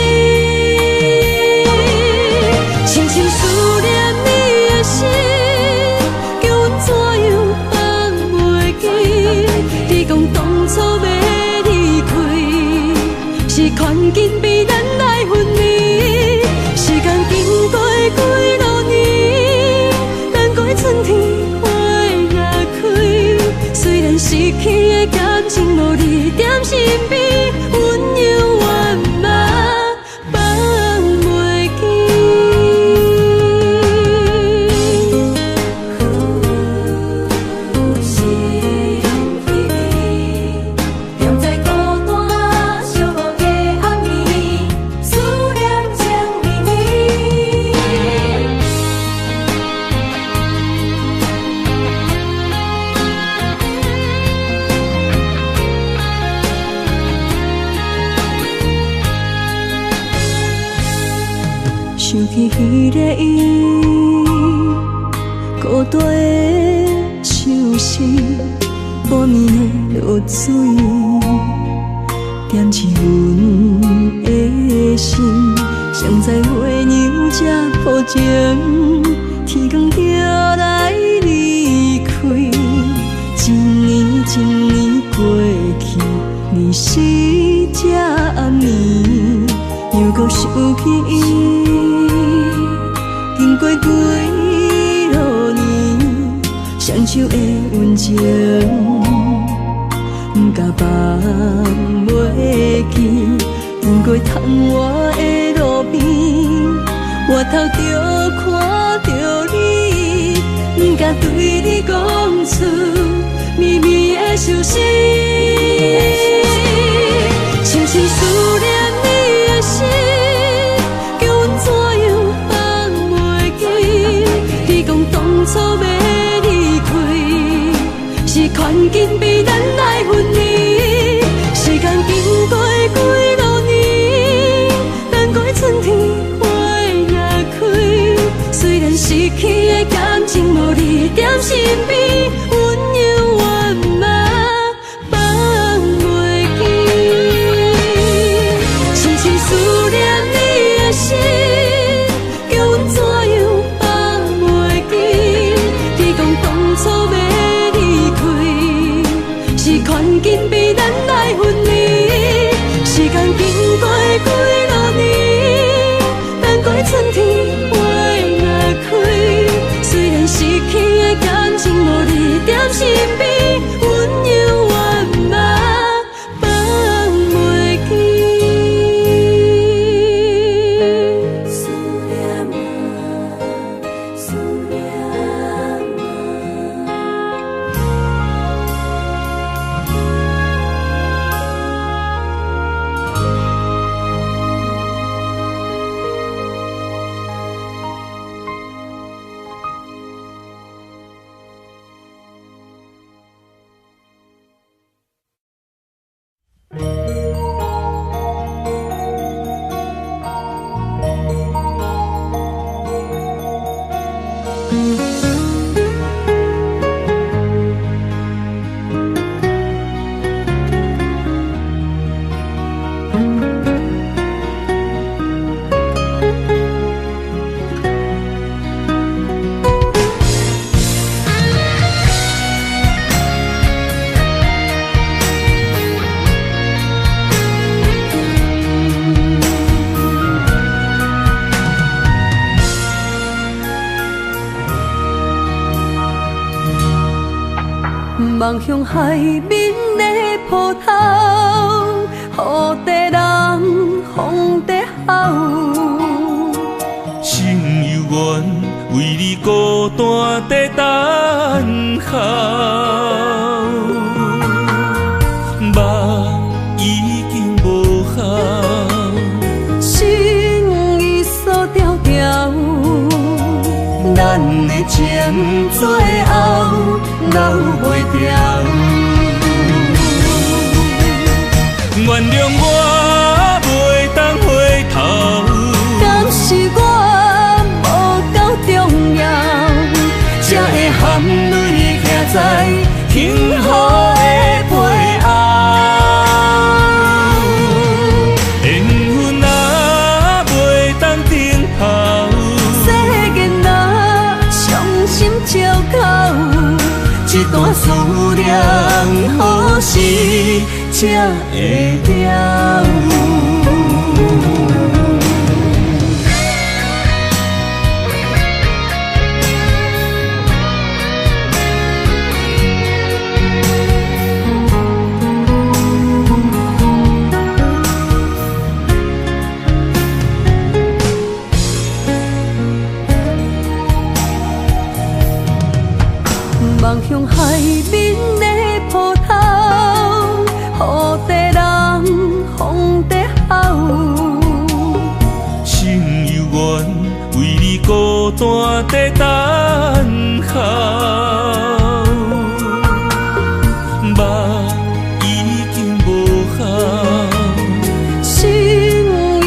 深深思念你的心，叫阮怎样？你讲当初要离开，是看紧被咱来分离。时间经过几落年，咱过春天花也开。虽然失去的感情无你踮身边，阮永远嘛放袂记。想起彼个伊，孤单的相思，半暝的落水，点起阮的心。谁知月娘这抱情，天光就来离开。一年一年过去，你是这暗暝，又搁想起伊。经过几落年，双手的温情，不敢放袂记。经过窗外对你讲出绵绵的相思，深深思念你的心，叫阮怎样放袂记？你讲当初要离开，是权紧逼咱来分离。时间经过几多年，等过春天花若开，虽然失去的感情无你踮身边，阮永远嘛放袂记。深深思念你的心，叫阮怎样放袂记？你讲当初要离开，是权紧逼咱来分离。时间经过几多年，等过春天花若开，虽然失去的感情无你踮身边，阮永远嘛放袂记。思念啊，思念啊。望向海面的波涛，雨地人，风地吼。心犹原为你孤单在等候，梦已经无效，心已锁条条，咱的情最后留袂掉。原谅我袂当回头，敢是我无够重要，才会含泪徛在幸福的背后。缘分啊袂当停靠，世间啊伤心借口，一段思念何时才会了？望向海面的波涛，雨地人，风地吼。心犹原为你孤单在等候，梦已经无效，心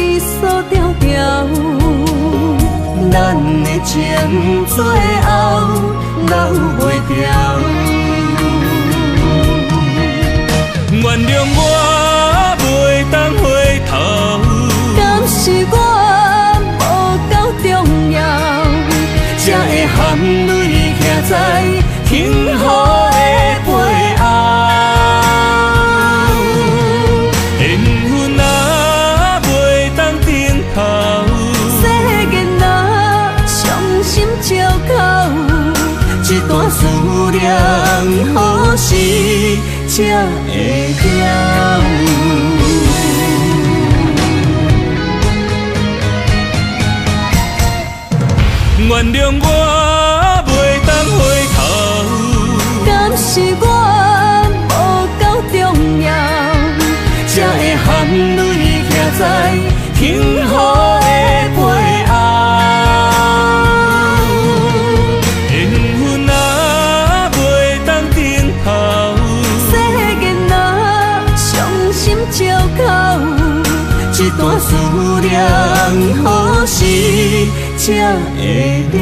已锁条条，咱的情最后留袂掉。原谅我袂当回头，敢是我无够重要，才会含泪徛在幸福的背后。缘分啊袂当停靠，世间啊伤心借口，一段思念何时才会了？原谅我袂当回头，在幸福的背后。缘分啊，袂当等候，世间若伤心借口，一段思念何时才会了？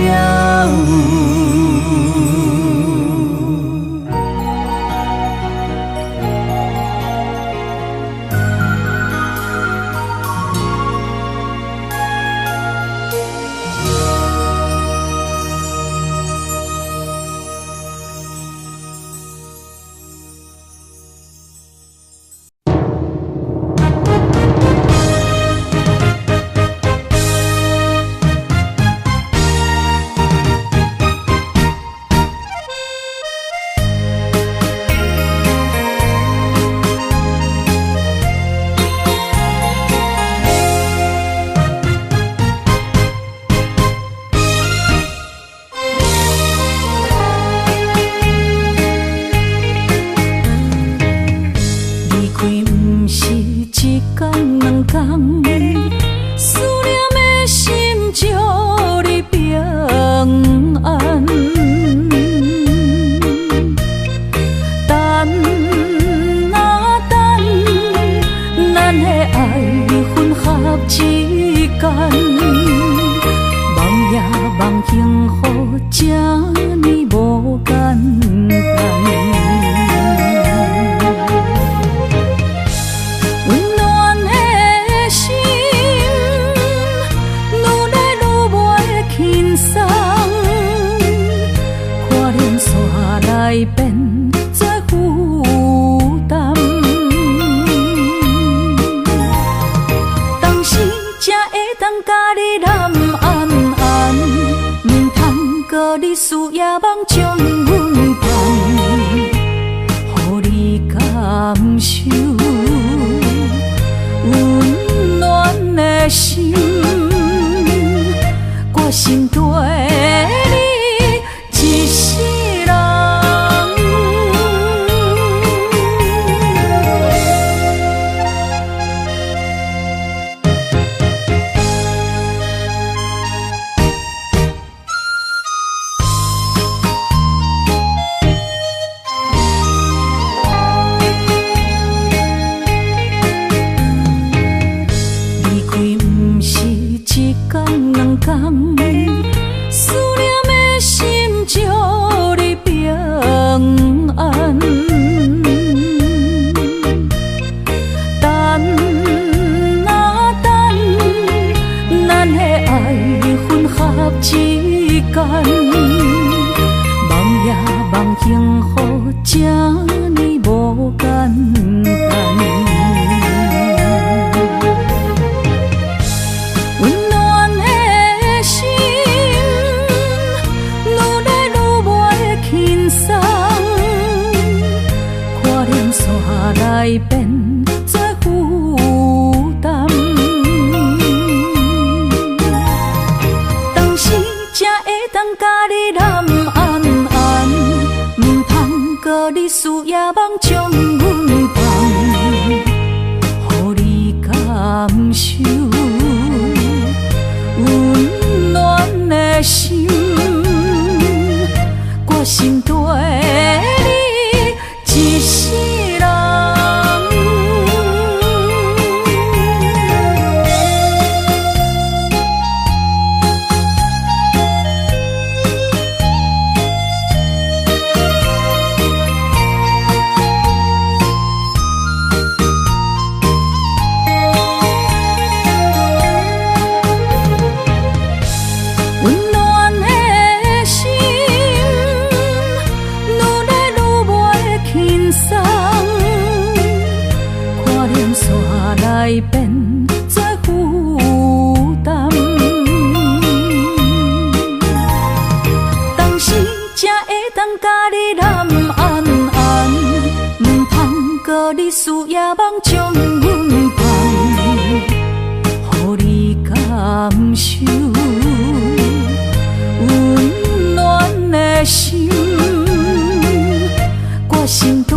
心对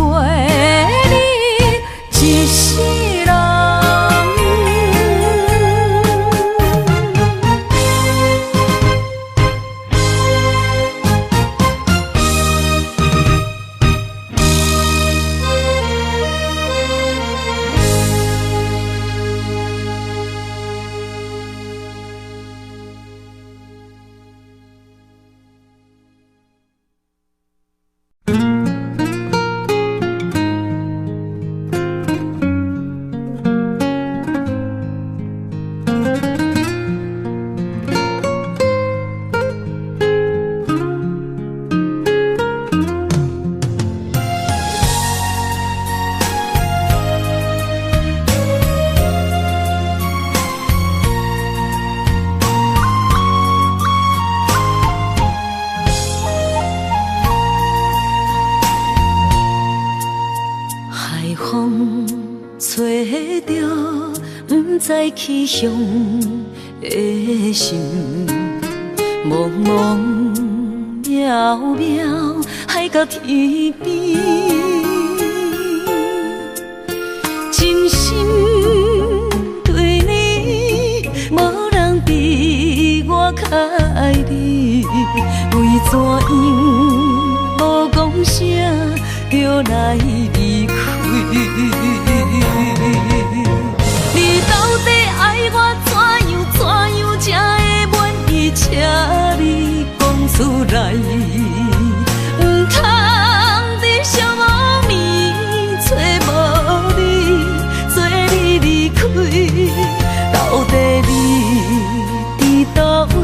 你一世人。知去向的心，茫茫渺渺，海到天边，真心对你，无人比我较爱你，为怎样无讲声就来离开？你到底爱我怎样才会满意？请你讲出来，唔通伫寂寞暝找无你，做你离开。到底你伫倒位？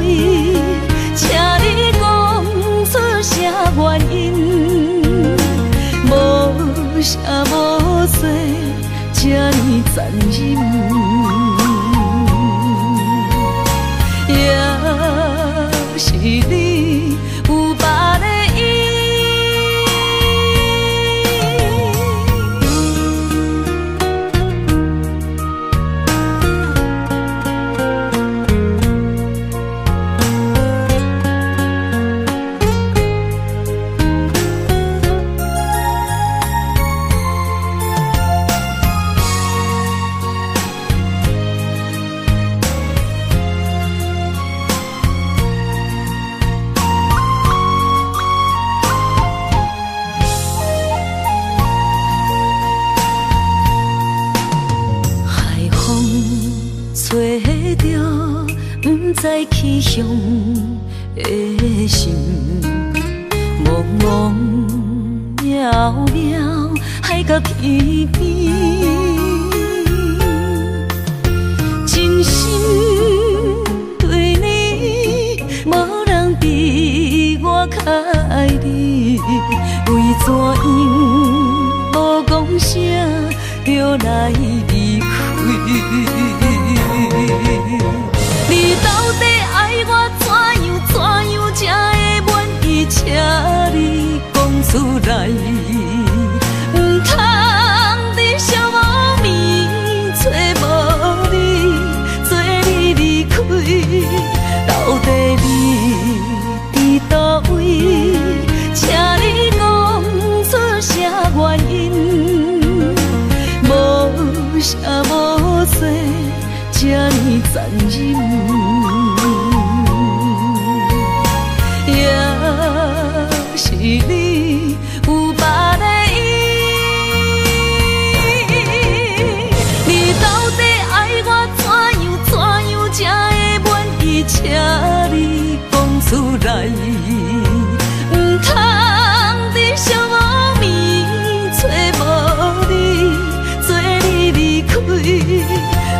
请你讲出啥原因？无啥无说，这呢残忍。也是你有别的意。知去向的心，茫茫渺渺，海到天边，真心对你，无人比我较爱你，为怎样无讲声就来离开？你到底爱我怎样才会满意？请你讲出来，唔通伫寂寞暝找无你，做你离开。到底你伫倒位？请你讲出啥原因？无啥无说，这呢残忍。也是你有别的意。你到底爱我怎样才会满意？请你讲出来，唔通伫寂寞暝找无你，做你离开。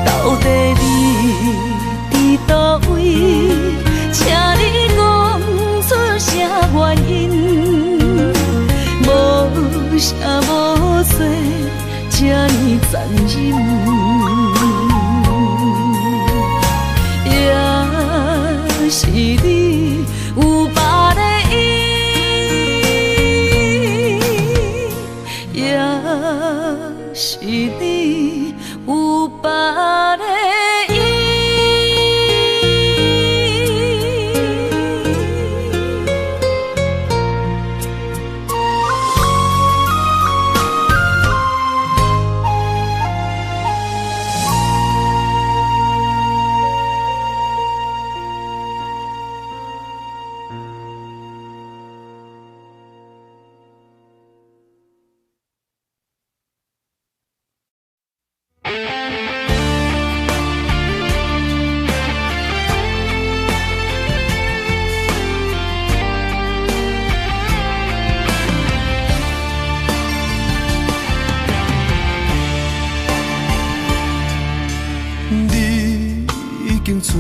到底你伫倒位？请你讲出啥原因？无啥无说，这呢残忍。也是你有别的意，也是你有别的意。找着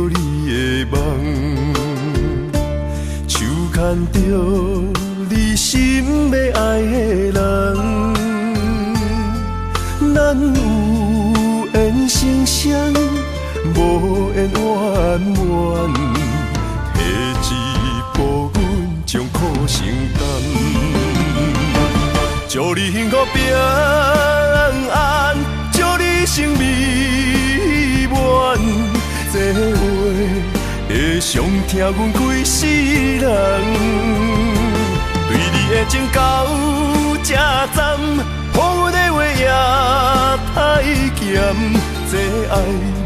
你的梦，手牵着你心要爱的人，咱有缘成双，无缘圆满，提一步阮将苦承担，祝你幸福平安，祝你生命伤疼阮规世人。对你的情到这站，予阮的话也太咸，这爱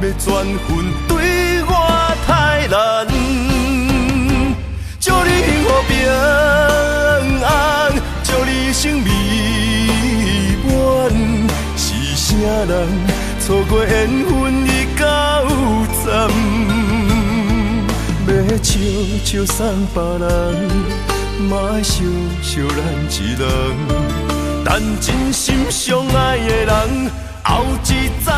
要转分对我太难。祝你幸福平安，祝你生美满。是啥人错过缘分已到站？要笑笑送别人，嘛爱笑笑咱一人。但真心相爱的人，后一早。